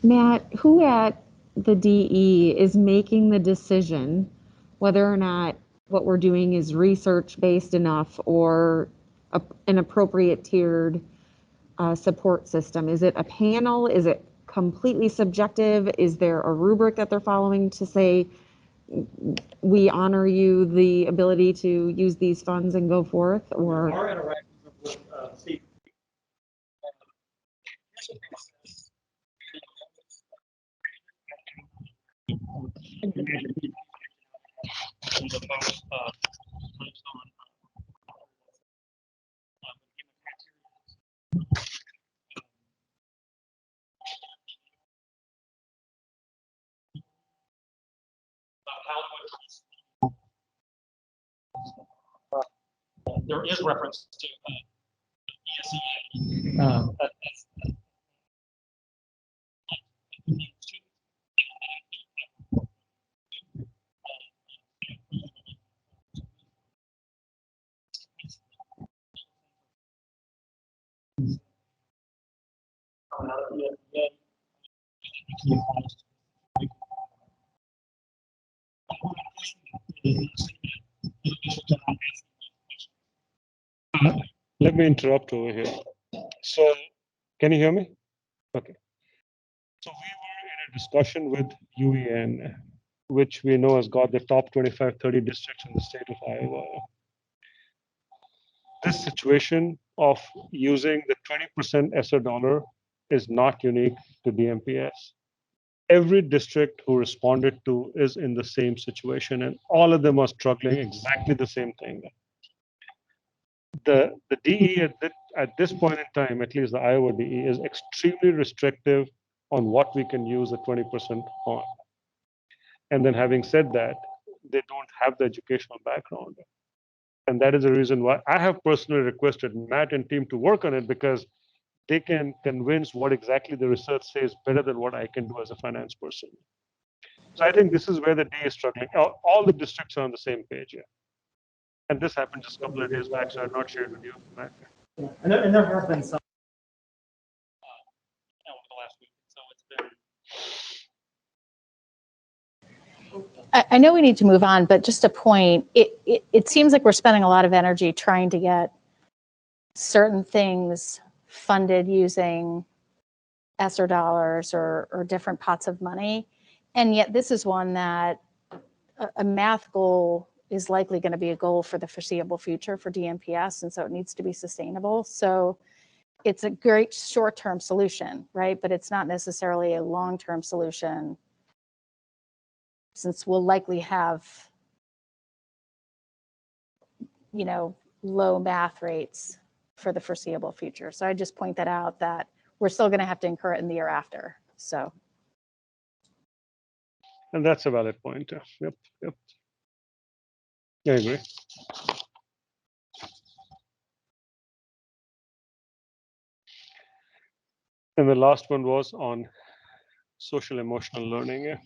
Matt, who at the DE is making the decision whether or not what we're doing is research based enough or an appropriate tiered support system? Is it a panel? Is it completely subjective? Is there a rubric that they're following to say, we honor you the ability to use these funds and go forth? Or Our interactions with Steve. There is reference to ESEA. Let me interrupt over here. So, can you hear me? Okay. So we were in a discussion with UEN, which we know has got the top 25, 30 districts in the state of Iowa. This situation of using the 20% ESSER dollar is not unique to DMPS. Every district who responded to is in the same situation, and all of them are struggling exactly the same thing. The DE at this point in time, at least the Iowa DE, is extremely restrictive on what we can use the 20% on. And then having said that, they don't have the educational background. And that is the reason why I have personally requested Matt and team to work on it, because they can convince what exactly the research says better than what I can do as a finance person. So I think this is where the DE is struggling. All the districts are on the same page here. And this happened just a couple of days back, so I've not shared with you, Matt. And there have been some over the last week. So it's been I know we need to move on, but just a point, it seems like we're spending a lot of energy trying to get certain things funded using ESSER dollars or different pots of money. And yet this is one that a math goal is likely going to be a goal for the foreseeable future for DMPS. And so it needs to be sustainable. So it's a great short-term solution, right? But it's not necessarily a long-term solution, since we'll likely have, you know, low math rates for the foreseeable future. So I just point that out, that we're still going to have to incur it in the year after. So. And that's a valid point. Yep. I agree. And the last one was on social emotional learning. Yeah.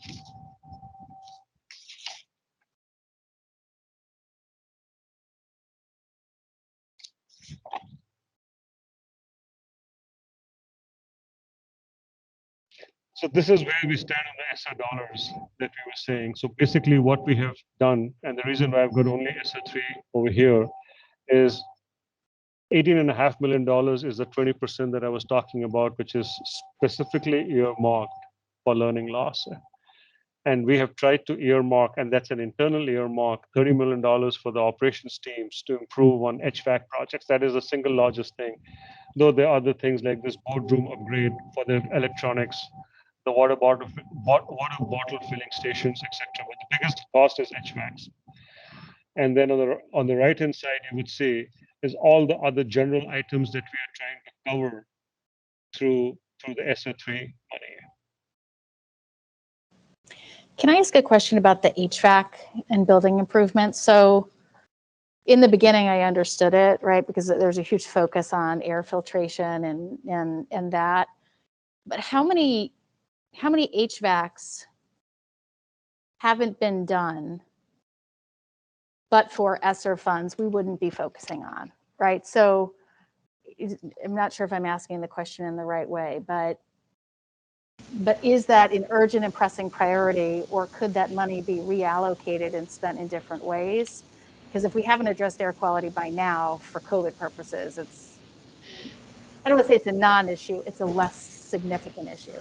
So this is where we stand on the ESSER dollars that we were saying. So basically what we have done, and the reason why I've got only ESSER 3 over here, is $18.5 million is the 20% that I was talking about, which is specifically earmarked for learning loss. And we have tried to earmark, and that's an internal earmark, $30 million for the operations teams to improve on HVAC projects. That is the single largest thing. Though there are other things like this boardroom upgrade for the electronics, the water bottle filling stations, etc. But the biggest cost is HVACs. And then on the right hand side, you would see is all the other general items that we are trying to cover through the ESSER 3 money. Can I ask a question about the HVAC and building improvements? So in the beginning, I understood it, right? Because there's a huge focus on air filtration and that. But how many HVACs haven't been done, but for ESSER funds, we wouldn't be focusing on, right? So I'm not sure if I'm asking the question in the right way, but is that an urgent and pressing priority, or could that money be reallocated and spent in different ways? Because if we haven't addressed air quality by now for COVID purposes, I don't want to say it's a non-issue, it's a less significant issue.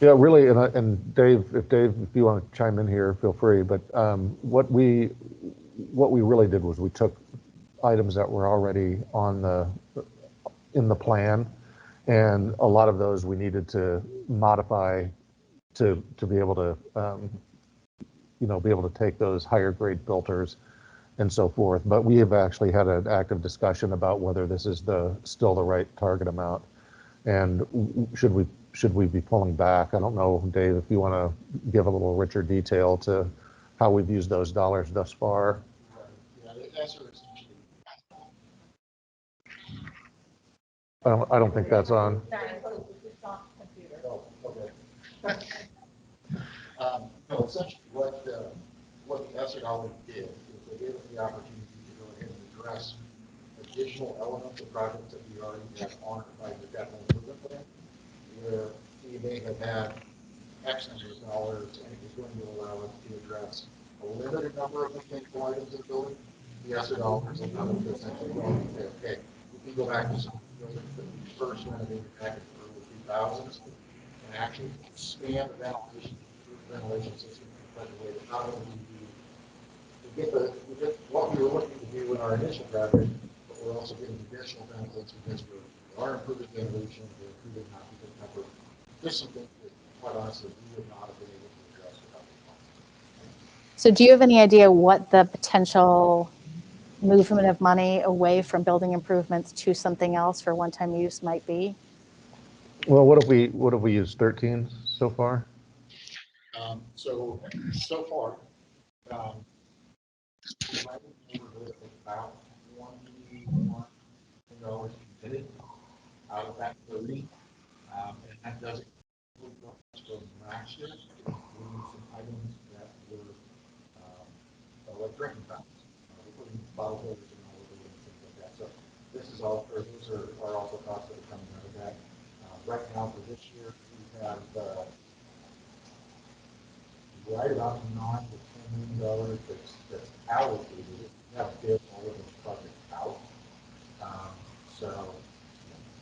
Yeah, really, and Dave, if you want to chime in here, feel free. But what we really did was we took items that were already in the plan, and a lot of those we needed to modify to be able to be able to take those higher grade filters and so forth. But we have actually had an active discussion about whether this is still the right target amount, and should we be pulling back? I don't know, Dave, if you want to give a little richer detail to how we've used those dollars thus far. Yeah, that's what it's usually. I don't think that's on. Oh, okay. No, essentially what the ESSER dollars did is they gave us the opportunity to go ahead and address additional elements of projects that we already have honored by the capital improvement plan, where we may have had X number of dollars, and it was going to allow us to address a limited number of mechanical items in the building. The ESSER dollars allow us to essentially go and say, okay, we can go back to some buildings that we first renovated back in the early 2000s and actually expand the ventilation system in such a way that not only do we get what we were looking to do in our initial project, but we're also getting additional benefits because we are improving ventilation, we're improving occupant comfort. There's some things that, quite honestly, we would not have been able to address without the funds. So do you have any idea what the potential movement of money away from building improvements to something else for one-time use might be? Well, what have we used 13 so far? So far, I would neighborhood of about $21 million committed out of that 30, and that doesn't include much from last year. It includes some items that were like drinking fountains, including bottle holders and all of those things like that. So this is all, or those are also costs that are coming out of that. Right now for this year, we have right about $9 to $10 million that's allocated. We have to get all of those projects out. So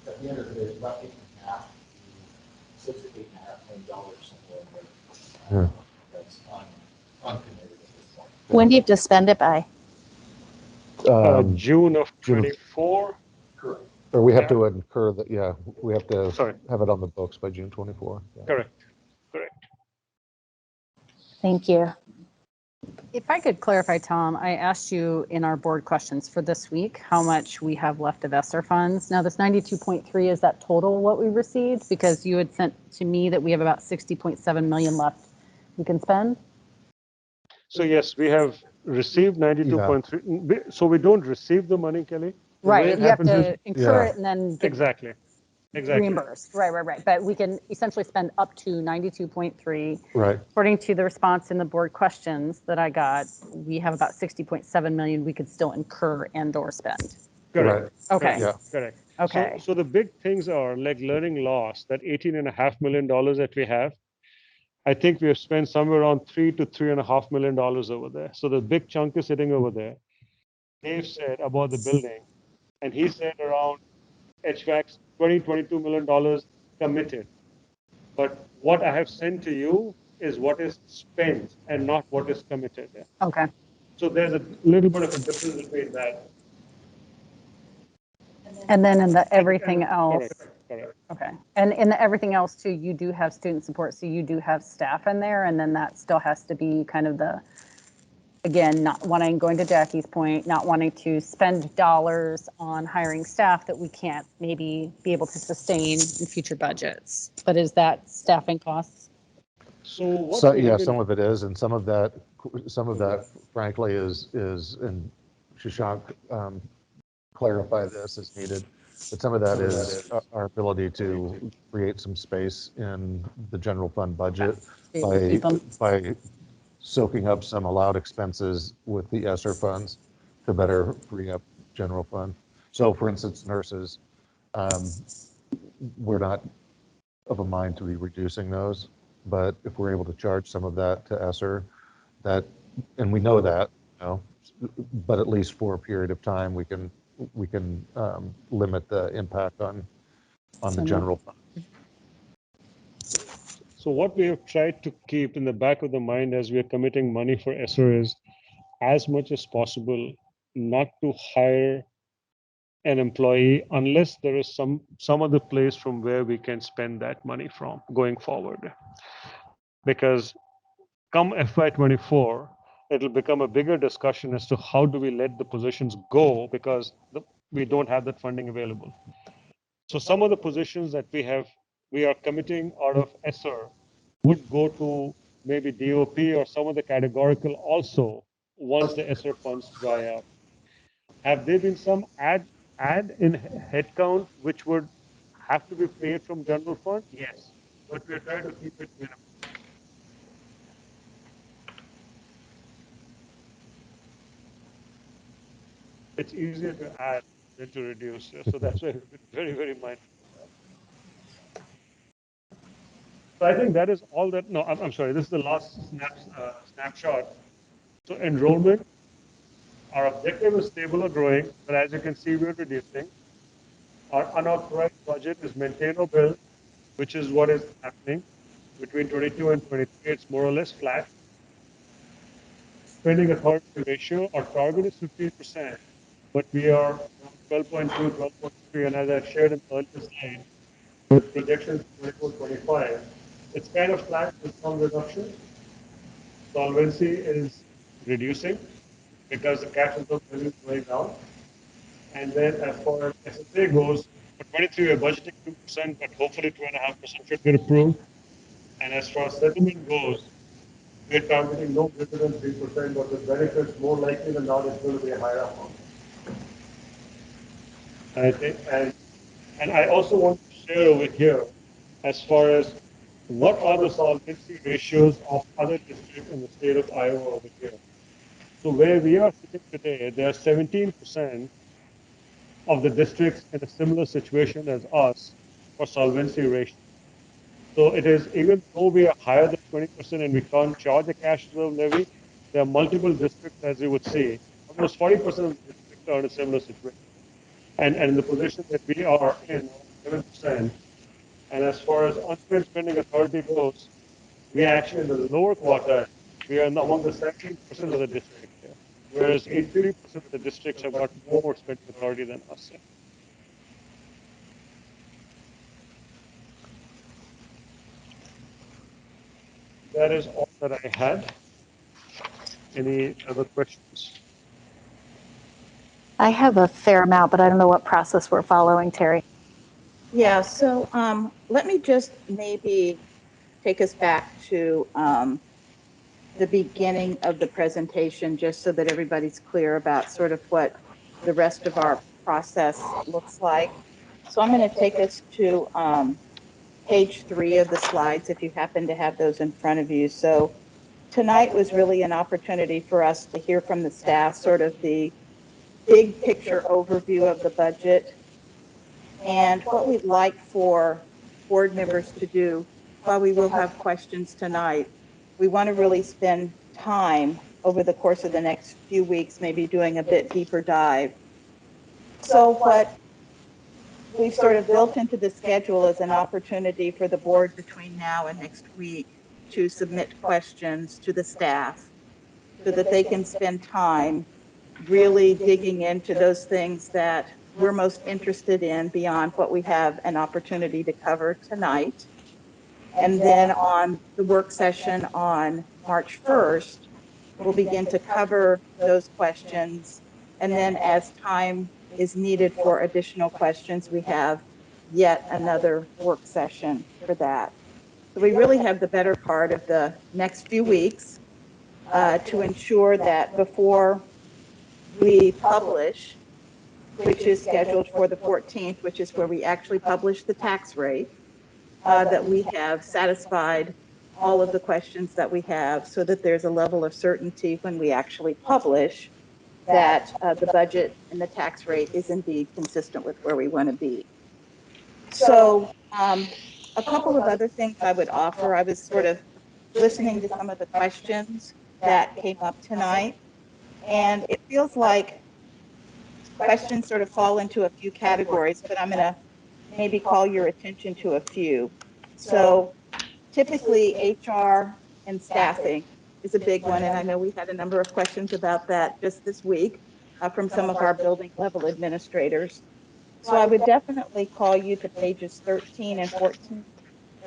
at the end of the day, it's about $8.5 to $6 to $8.5 million somewhere in there. That's uncommitted at this point. When do you have to spend it by? June of June of- 24. Correct. Or we have Yeah. to incur that, yeah, we have to Sorry. have it on the books by June 24. Yeah. Correct. Correct. Thank you. If I could clarify, Tom, I asked you in our board questions for this week how much we have left of ESSER funds. Now, this 92.3, is that total what we received? Because you had sent to me that we have about 60.7 million left we can spend. So yes, we have received 92.3. So we don't receive the money, Kelly. The way Right, it you have happens to is incur Yeah. it and then get exactly. reimbursed. Right. But we can essentially spend up to 92.3. Right. According to the response in the board questions that I got, we have about 60.7 million we could still incur and or spend. Correct. Right. Okay. Yeah. Correct. Okay. So the big things are like learning loss, that $18.5 million that we have. I think we have spent somewhere around $3 to $3.5 million over there. So the big chunk is sitting over there. Dave said about the building, and he said around HVAC's $22 million committed. But what I have sent to you is what is spent and not what is committed. Okay. So there's a little bit of a difference between that. And then in the everything else. Correct. Okay. And in the everything else too, you do have student support. So you do have staff in there. And then that still has to be kind of the, again, not wanting, going to Jackie's point, not wanting to spend dollars on hiring staff that we can't maybe be able to sustain in future budgets. But is that staffing costs? So what So, we yeah, have been- some of it is, and some of that frankly is, and Shashank clarify this as needed, but some of that is our ability to create some space in the general fund budget Be able to keep them. by soaking up some allowed expenses with the ESSER funds to better free up general fund. So for instance, nurses, we're not of a mind to be reducing those, but if we're able to charge some of that to ESSER, that, and we know that, you know, but at least for a period of time, we can limit the impact on the general fund. So what we have tried to keep in the back of the mind as we are committing money for ESSER is, as much as possible, not to hire an employee unless there is some other place from where we can spend that money from going forward. Because come FY24, it'll become a bigger discussion as to how do we let the positions go because we don't have that funding available. So some of the positions that we are committing out of ESSER would go to maybe DOP or some of the categorical also once the ESSER funds dry up. Have there been some add in headcount which would have to be paid from general fund? Yes, but we're trying to keep it minimal. It's easier to add than to reduce, so that's why we've been very, very mindful. So I think that is all that. No, I'm sorry. This is the last snapshot. So enrollment, our objective is stable or growing, but as you can see, we're reducing. Our unauthorized budget is maintain or build, which is what is happening between 22 and 23. It's more or less flat. Spending authority ratio, our target is 15%, but we are 12.2, 12.3, and as I've shared in the earlier slide, with projections 24, 25, it's kind of flat with some reduction. Solvency is reducing because the cash reserve value is going down. And then as far as SSA goes, for 23, we're budgeting 2%, but hopefully 2.5% should get approved. And as far as settlement goes, we're targeting no greater than 3%, but with benefits more likely than not, it's going to be a higher amount. I think, and I also want to share over here, as far as what are the solvency ratios of other districts in the state of Iowa over here. So where we are sitting today, there are 17% of the districts in a similar situation as us for solvency ratio. So it is, even though we are higher than 20% and we can't charge a cash reserve levy, there are multiple districts, as you would see. Almost 40% of the districts are in a similar situation. And in the position that we are in, 7%. And as far as unspent spending authority goes, we are actually in the lower quartile. We are among the 17% of the district here, whereas 83% of the districts have got more spending authority than us. That is all that I had. Any other questions? I have a fair amount, but I don't know what process we're following, Terry. Yeah, so let me just maybe take us back to the beginning of the presentation, just so that everybody's clear about sort of what the rest of our process looks like. So I'm going to take us to page 3 of the slides, if you happen to have those in front of you. So tonight was really an opportunity for us to hear from the staff, sort of the big picture overview of the budget. And what we'd like for board members to do, while we will have questions tonight, we want to really spend time over the course of the next few weeks, maybe doing a bit deeper dive. So what we've sort of built into the schedule is an opportunity for the board between now and next week to submit questions to the staff so that they can spend time really digging into those things that we're most interested in beyond what we have an opportunity to cover tonight. And then on the work session on March 1st, we'll begin to cover those questions. And then as time is needed for additional questions, we have yet another work session for that. So we really have the better part of the next few weeks to ensure that before we publish, which is scheduled for the 14th, which is where we actually publish the tax rate, that we have satisfied all of the questions that we have so that there's a level of certainty when we actually publish that the budget and the tax rate is indeed consistent with where we want to be. So a couple of other things I would offer. I was sort of listening to some of the questions that came up tonight, and it feels like questions sort of fall into a few categories, but I'm going to maybe call your attention to a few. So typically HR and staffing is a big one, and I know we had a number of questions about that just this week from some of our building level administrators. So I would definitely call you to pages 13 and 14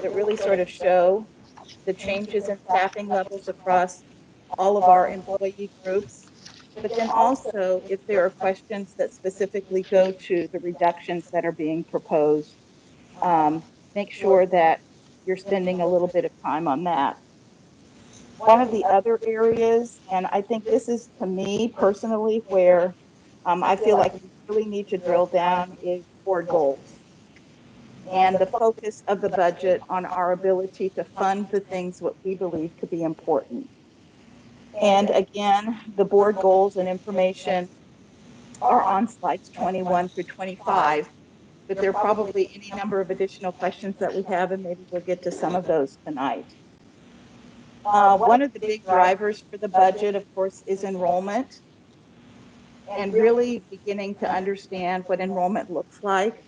that really sort of show the changes in staffing levels across all of our employee groups. But then also, if there are questions that specifically go to the reductions that are being proposed, make sure that you're spending a little bit of time on that. One of the other areas, and I think this is to me personally where I feel like we really need to drill down, is board goals and the focus of the budget on our ability to fund the things what we believe to be important. And again, the board goals and information are on slides 21 through 25, but there are probably any number of additional questions that we have, and maybe we'll get to some of those tonight. One of the big drivers for the budget, of course, is enrollment, and really beginning to understand what enrollment looks like.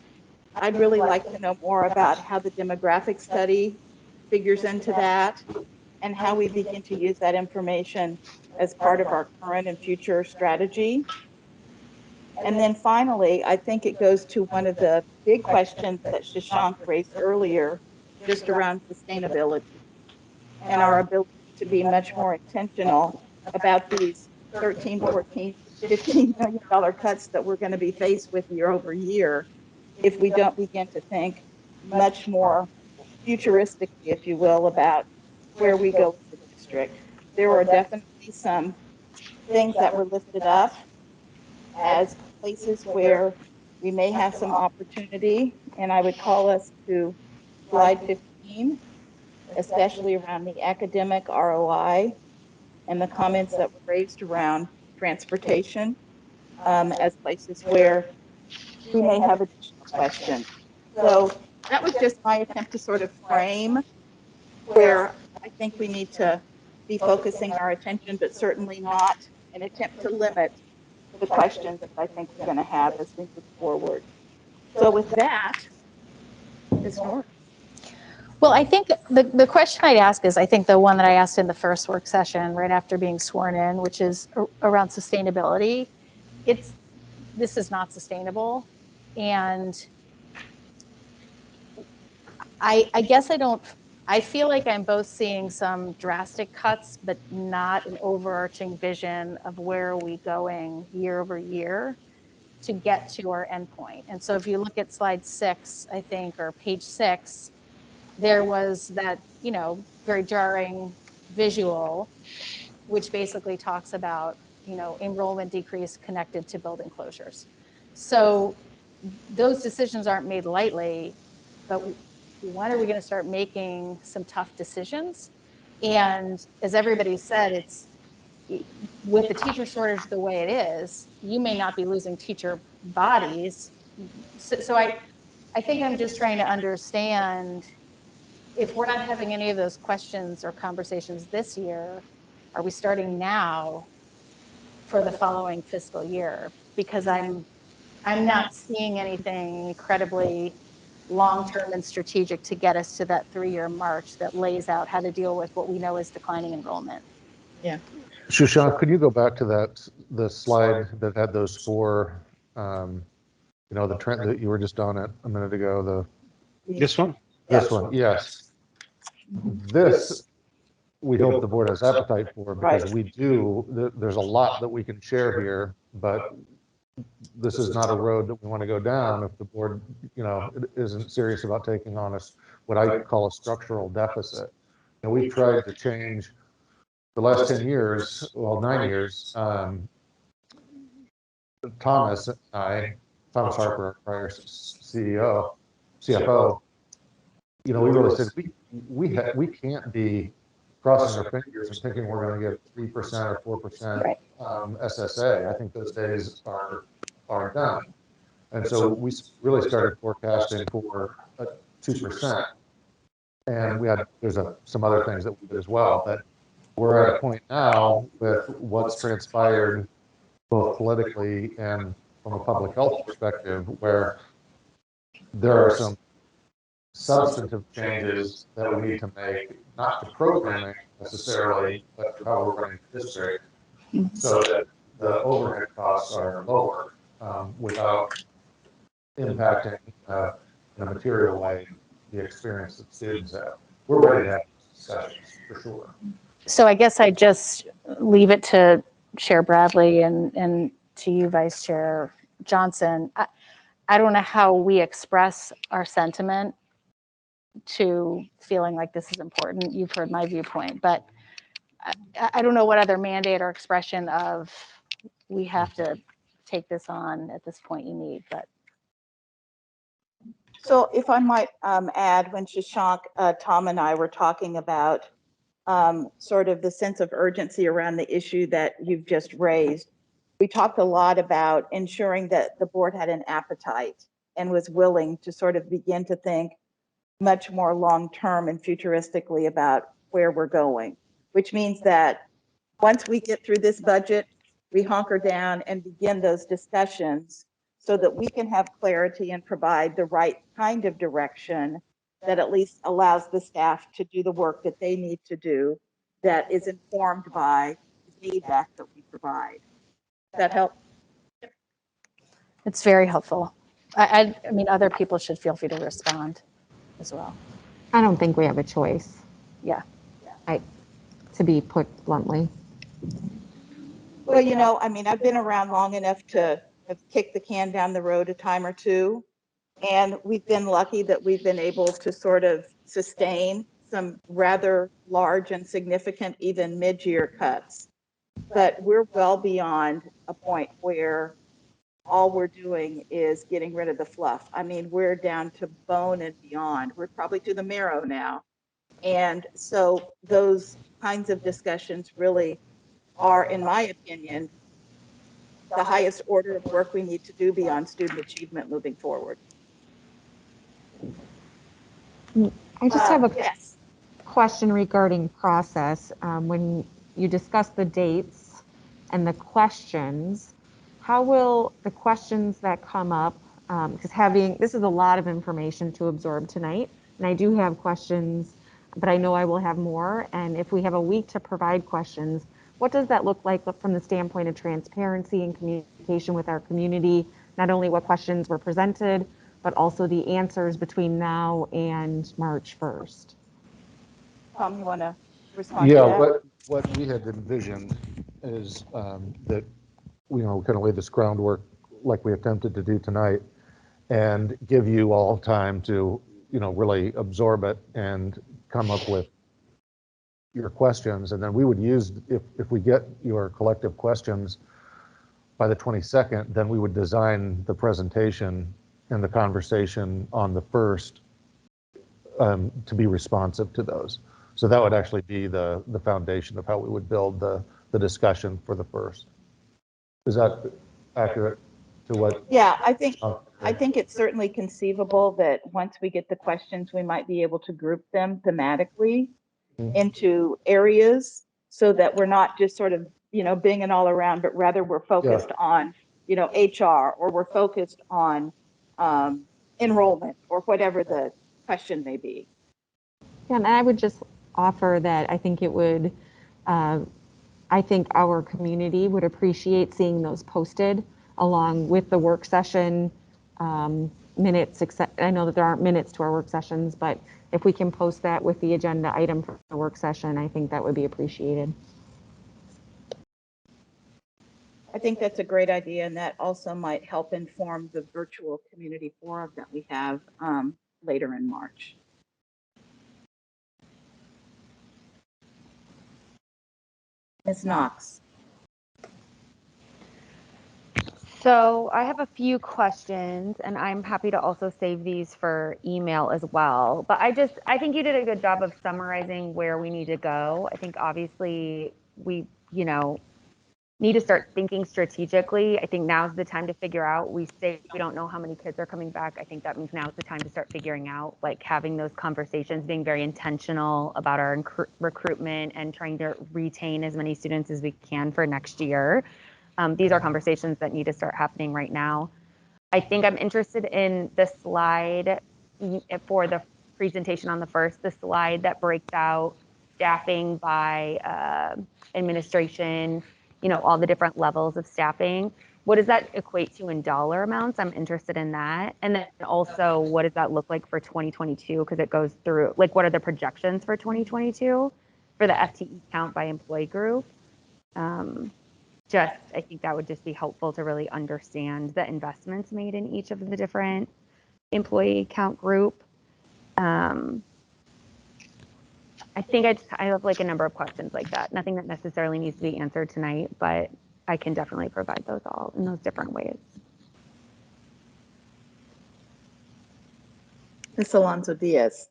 I'd really like to know more about how the demographic study figures into that, and how we begin to use that information as part of our current and future strategy. And then finally, I think it goes to one of the big questions that Shashank raised earlier, just around sustainability and our ability to be much more intentional about these 13, 14, $15 million cuts that we're going to be faced with year over year if we don't begin to think much more futuristically, if you will, about where we go as a district. There are definitely some things that were lifted up as places where we may have some opportunity, and I would call us to slide 15, especially around the academic ROI and the comments that were raised around transportation as places where we may have additional questions. So that was just my attempt to sort of frame where I think we need to be focusing our attention, but certainly not an attempt to limit the questions that I think we're going to have as we move forward. So with that, Ms. Norris. Well, I think the question I'd ask is, I think the one that I asked in the first work session right after being sworn in, which is around sustainability. This is not sustainable. And I guess I feel like I'm both seeing some drastic cuts, but not an overarching vision of where are we going year over year to get to our endpoint. And so if you look at slide 6, I think, or page 6, there was that, very jarring visual, which basically talks about, enrollment decrease connected to building closures. So those decisions aren't made lightly, but when are we going to start making some tough decisions? And as everybody said, it's with the teacher shortage the way it is, you may not be losing teacher bodies. So I think I'm just trying to understand, if we're not having any of those questions or conversations this year, are we starting now for the following fiscal year? Because I'm not seeing anything incredibly long-term and strategic to get us to that 3-year march that lays out how to deal with what we know is declining enrollment. Yeah. Shushan, could you go back to the slide that had those 4, the trend that you were just on it a minute ago, This one? this one, yes. This, we hope the board has appetite for, because there's a lot that we can share here, but this is not a road that we want to go down if the board, isn't serious about taking on what I call a structural deficit. And we've tried to change the last 10 years, well, 9 years. Thomas Harper, our prior CFO, we really said we can't be crossing our fingers and thinking we're going to get 3% or 4% SSA. I think those days are done. And so we really started forecasting for 2%. And there's some other things that we did as well, but we're at a point now with what's transpired both politically and from a public health perspective, where there are some substantive changes that we need to make, not to programming necessarily, but to how we're running the district, so that the overhead costs are lower without impacting in a material way the experience that students have. We're ready to have discussions for sure. So I guess I just leave it to Chair Bradley and to you, Vice Chair Johnson. I don't know how we express our sentiment to feeling like this is important. You've heard my viewpoint, but I don't know what other mandate or expression of we have to take this on at this point you need, but. So if I might add, when Shashank, Tom and I were talking about sort of the sense of urgency around the issue that you've just raised, we talked a lot about ensuring that the board had an appetite and was willing to sort of begin to think much more long-term and futuristically about where we're going, which means that once we get through this budget, we hunker down and begin those discussions so that we can have clarity and provide the right kind of direction that at least allows the staff to do the work that they need to do, that is informed by the feedback that we provide. Does that help? It's very helpful. I mean, other people should feel free to respond as well. I don't think we have a choice. Yeah. To be put bluntly. Well, I mean, I've been around long enough to have kicked the can down the road a time or two, and we've been lucky that we've been able to sort of sustain some rather large and significant, even mid-year cuts. But we're well beyond a point where all we're doing is getting rid of the fluff. I mean, we're down to bone and beyond. We're probably to the marrow now. And so those kinds of discussions really are, in my opinion, the highest order of work we need to do beyond student achievement moving forward. I just have a Yes. question regarding process. When you discuss the dates and the questions, how will the questions that come up, because this is a lot of information to absorb tonight, and I do have questions, but I know I will have more. And if we have a week to provide questions, what does that look like from the standpoint of transparency and communication with our community? Not only what questions were presented, but also the answers between now and March 1st. Tom, you want to respond to Yeah, that? what we had envisioned is that, kind of lay this groundwork like we attempted to do tonight and give you all time to, really absorb it and come up with your questions. And then we would use, if we get your collective questions by the 22nd, then we would design the presentation and the conversation on the 1st to be responsive to those. So that would actually be the foundation of how we would build the discussion for the 1st. Is that accurate to what? Yeah, I think it's certainly conceivable that once we get the questions, we might be able to group them thematically into areas so that we're not just sort of, binging all around, but rather we're focused on, HR, or we're focused on enrollment, or whatever the question may be. Yeah, and I would just offer that I think I think our community would appreciate seeing those posted along with the work session minutes. I know that there aren't minutes to our work sessions, but if we can post that with the agenda item for the work session, I think that would be appreciated. I think that's a great idea, and that also might help inform the virtual community forum that we have later in March. Ms. Knox. So I have a few questions, and I'm happy to also save these for email as well. But I think you did a good job of summarizing where we need to go. I think obviously we, need to start thinking strategically. I think now's the time to figure out. We say we don't know how many kids are coming back. I think that means now's the time to start figuring out, like having those conversations, being very intentional about our recruitment and trying to retain as many students as we can for next year. These are conversations that need to start happening right now. I think I'm interested in the slide for the presentation on the 1st, the slide that breaks out staffing by administration, all the different levels of staffing. What does that equate to in dollar amounts? I'm interested in that. And then also, what does that look like for 2022? Because it goes through, what are the projections for 2022 for the FTE count by employee group? I think that would just be helpful to really understand the investments made in each of the different employee count group. I think I have a number of questions like that. Nothing that necessarily needs to be answered tonight, but I can definitely provide those all in those different ways. Ms. Alonso Diaz.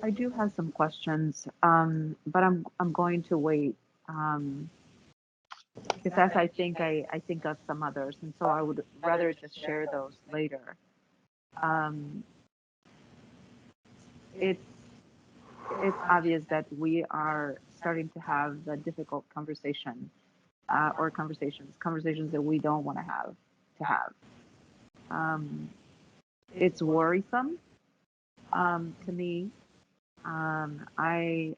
I do have some questions, but I'm going to wait because as I think of some others, and so I would rather just share those later. It's obvious that we are starting to have the difficult conversation, or conversations that we don't want to have. It's worrisome to me. I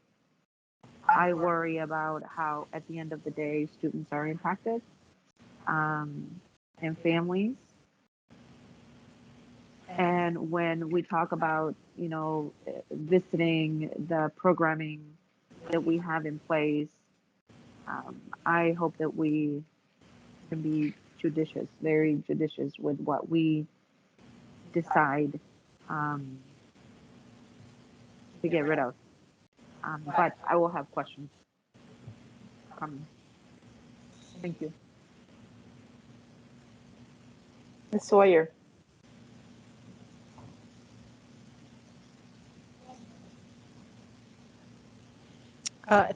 worry about how, at the end of the day, students are impacted, and families. And when we talk about, visiting the programming that we have in place, I hope that we can be judicious, very judicious with what we decide to get rid of. But I will have questions coming. Thank you. Ms. Sawyer.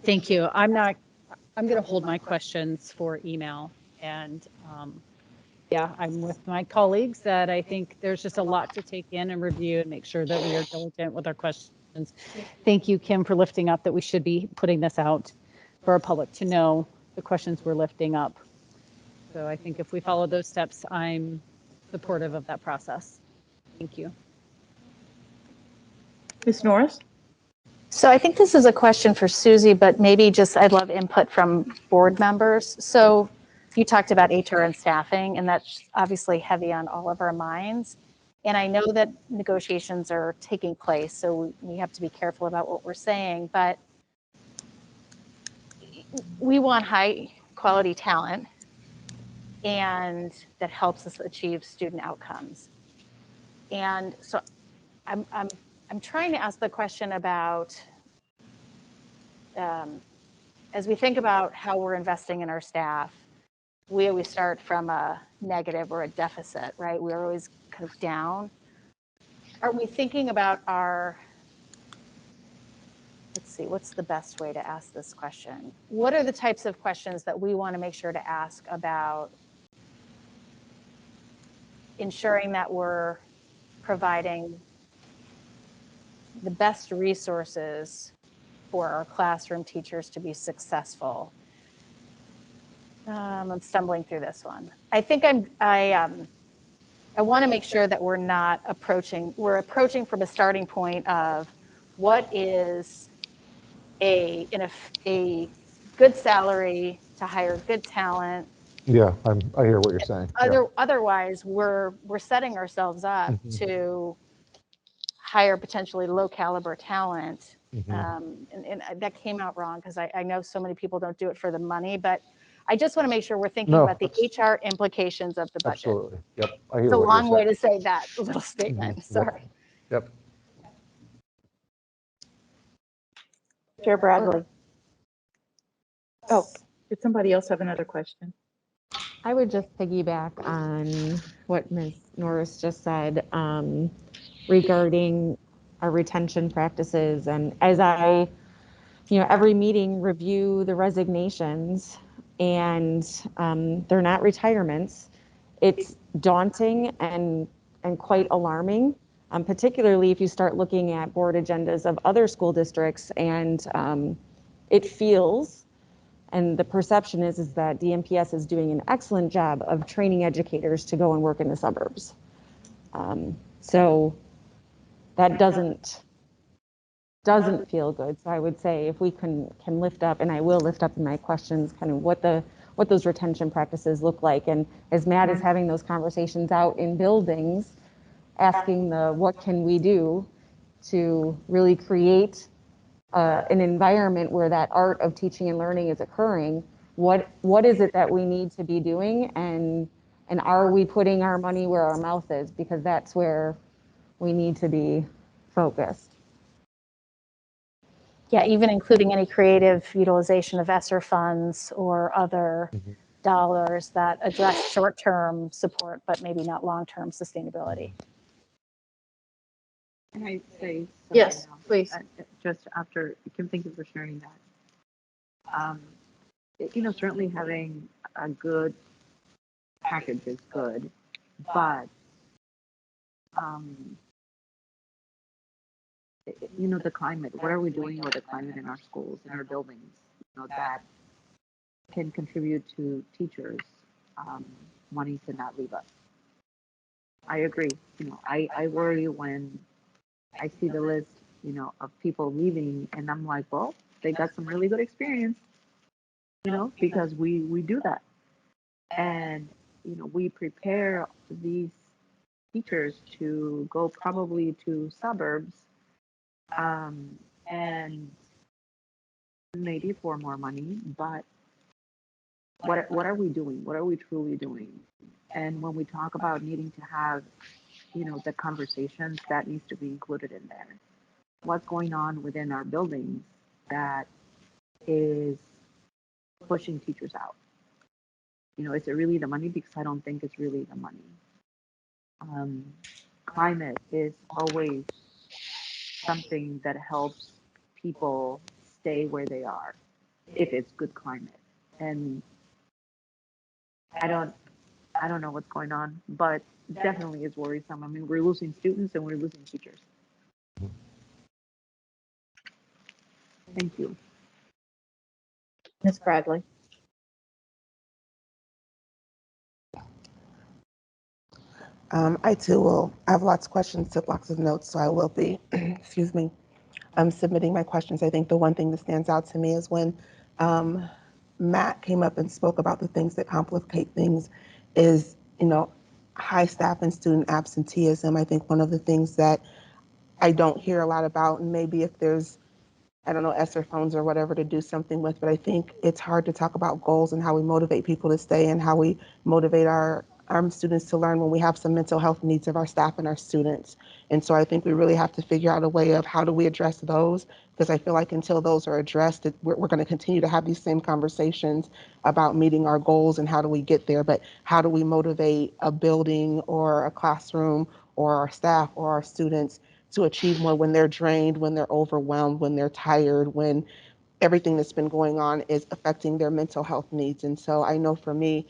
Thank you. I'm going to hold my questions for email, and Yeah, I'm with my colleagues that I think there's just a lot to take in and review and make sure that we are diligent with our questions. Thank you, Kim, for lifting up that we should be putting this out for our public to know the questions we're lifting up. So I think if we follow those steps, I'm supportive of that process. Thank you. Ms. Norris? So I think this is a question for Susie, but maybe just I'd love input from board members. So you talked about HR and staffing, and that's obviously heavy on all of our minds. And I know that negotiations are taking place, so we have to be careful about what we're saying, but we want high quality talent, and that helps us achieve student outcomes. And so I'm trying to ask the question about, as we think about how we're investing in our staff, we always start from a negative or a deficit, right? We're always kind of down. Are we thinking about our, let's see, what's the best way to ask this question? What are the types of questions that we want to make sure to ask about ensuring that we're providing the best resources for our classroom teachers to be successful? I'm stumbling through this one. I think I want to make sure that we're approaching from a starting point of what is a good salary to hire good talent. Yeah, I hear what you're saying. Otherwise, we're setting ourselves up to hire potentially low caliber talent. And that came out wrong because I know so many people don't do it for the money, but I just want to make sure we're thinking about the HR implications of the budget. Absolutely. Yep. I hear It's a what long you're way saying. to say that little statement. Sorry. Yep. Chair Bradley. Oh, did somebody else have another question? I would just piggyback on what Ms. Norris just said regarding our retention practices. And as I, every meeting review the resignations, and they're not retirements, it's daunting and quite alarming, particularly if you start looking at board agendas of other school districts, and it feels, and the perception is that DMPS is doing an excellent job of training educators to go and work in the suburbs. So that doesn't feel good. So I would say if we can lift up, and I will lift up in my questions, kind of what those retention practices look like. And as Matt is having those conversations out in buildings, asking what can we do to really create an environment where that art of teaching and learning is occurring. What is it that we need to be doing, and are we putting our money where our mouth is? Because that's where we need to be focused. Yeah, even including any creative utilization of ESSER funds or other dollars that address short-term support, but maybe not long-term sustainability. Can I say something Yes, else? please. Just after, Kim, thank you for sharing that. Certainly having a good package is good, but the climate, what are we doing with the climate in our schools, in our buildings, that can contribute to teachers wanting to not leave us. I agree. I worry when I see the list, of people leaving, and I'm like, well, they got some really good experience, because we do that. And, we prepare these teachers to go probably to suburbs, and maybe for more money, but what are we doing? What are we truly doing? And when we talk about needing to have, the conversations, that needs to be included in there. What's going on within our buildings that is pushing teachers out? Is it really the money? Because I don't think it's really the money. Climate is always something that helps people stay where they are if it's good climate. And I don't I don't know what's going on, but definitely is worrisome. I mean, we're losing students and we're losing teachers. Thank you. Ms. Bradley. I too will, I have lots of questions, took lots of notes, so I will be, excuse me, submitting my questions. I think the one thing that stands out to me is when Matt came up and spoke about the things that complicate things is, high staff and student absenteeism. I think one of the things that I don't hear a lot about, and maybe if there's, I don't know, ESSER phones or whatever to do something with, but I think it's hard to talk about goals and how we motivate people to stay and how we motivate our students to learn when we have some mental health needs of our staff and our students. And so I think we really have to figure out a way of how do we address those, because I feel like until those are addressed, we're going to continue to have these same conversations about meeting our goals and how do we get there, but how do we motivate a building or a classroom or our staff or our students to achieve more when they're drained, when they're overwhelmed, when they're tired, when everything that's been going on is affecting their mental health needs. And so I know for me,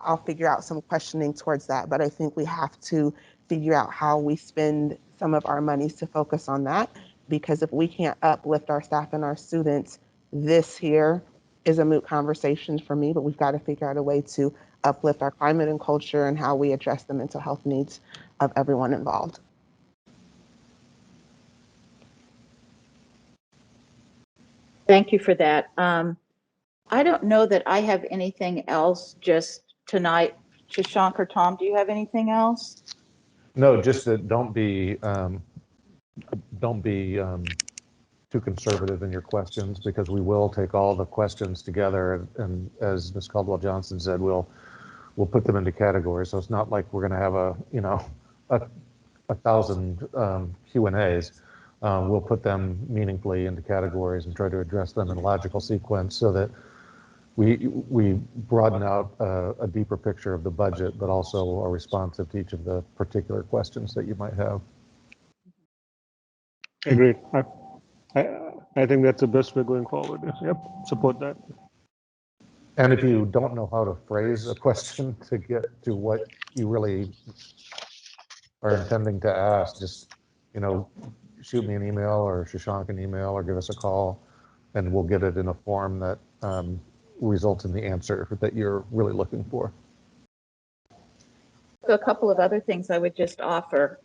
I'll figure out some questioning towards that, but I think we have to figure out how we spend some of our monies to focus on that, because if we can't uplift our staff and our students, this here is a moot conversation for me, but we've got to figure out a way to uplift our climate and culture and how we address the mental health needs of everyone involved. Thank you for that. I don't know that I have anything else just tonight. Shashank or Tom, do you have anything else? No, just that don't be too conservative in your questions, because we will take all the questions together, and as Ms. Caldwell Johnson said, we'll put them into categories. So it's not like we're going to have a thousand Q&As. We'll put them meaningfully into categories and try to address them in a logical sequence so that we broaden out a deeper picture of the budget, but also are responsive to each of the particular questions that you might have. Agreed. I think that's the best way going forward. Yep, support that. And if you don't know how to phrase a question to get to what you really are intending to ask, just, shoot me an email or Shashank an email or give us a call, and we'll get it in a form that results in the answer that you're really looking for. So a couple of other things I would just offer.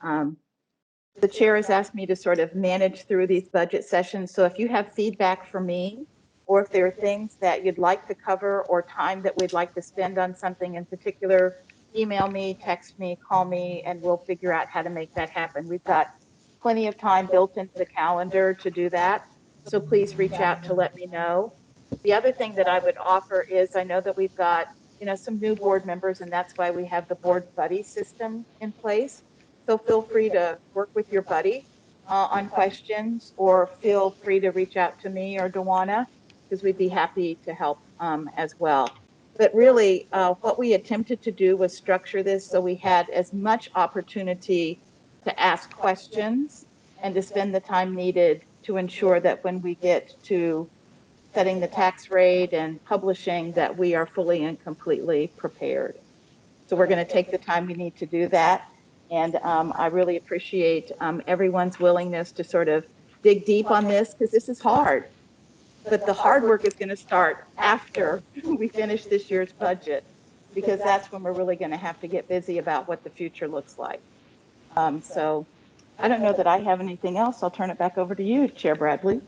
The chair has asked me to sort of manage through these budget sessions. So if you have feedback for me, or if there are things that you'd like to cover or time that we'd like to spend on something in particular, email me, text me, call me, and we'll figure out how to make that happen. We've got plenty of time built into the calendar to do that. So please reach out to let me know. The other thing that I would offer is, I know that we've got, some new board members, and that's why we have the board buddy system in place. So feel free to work with your buddy on questions, or feel free to reach out to me or Dawana, because we'd be happy to help as well. But really, what we attempted to do was structure this so we had as much opportunity to ask questions and to spend the time needed to ensure that when we get to setting the tax rate and publishing, that we are fully and completely prepared. So we're going to take the time we need to do that. And I really appreciate everyone's willingness to sort of dig deep on this, because this is hard. But the hard work is going to start after we finish this year's budget, because that's when we're really going to have to get busy about what the future looks like. So I don't know that I have anything else. I'll turn it back over to you, Chair Bradley.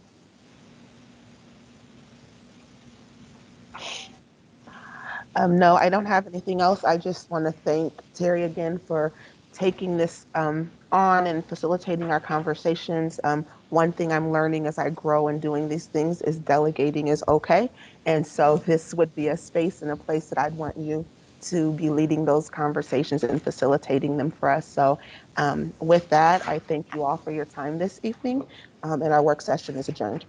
No, I don't have anything else. I just want to thank Terry again for taking this on and facilitating our conversations. One thing I'm learning as I grow and doing these things is delegating is okay. And so this would be a space and a place that I'd want you to be leading those conversations and facilitating them for us. So with that, I thank you all for your time this evening, and our work session is adjourned.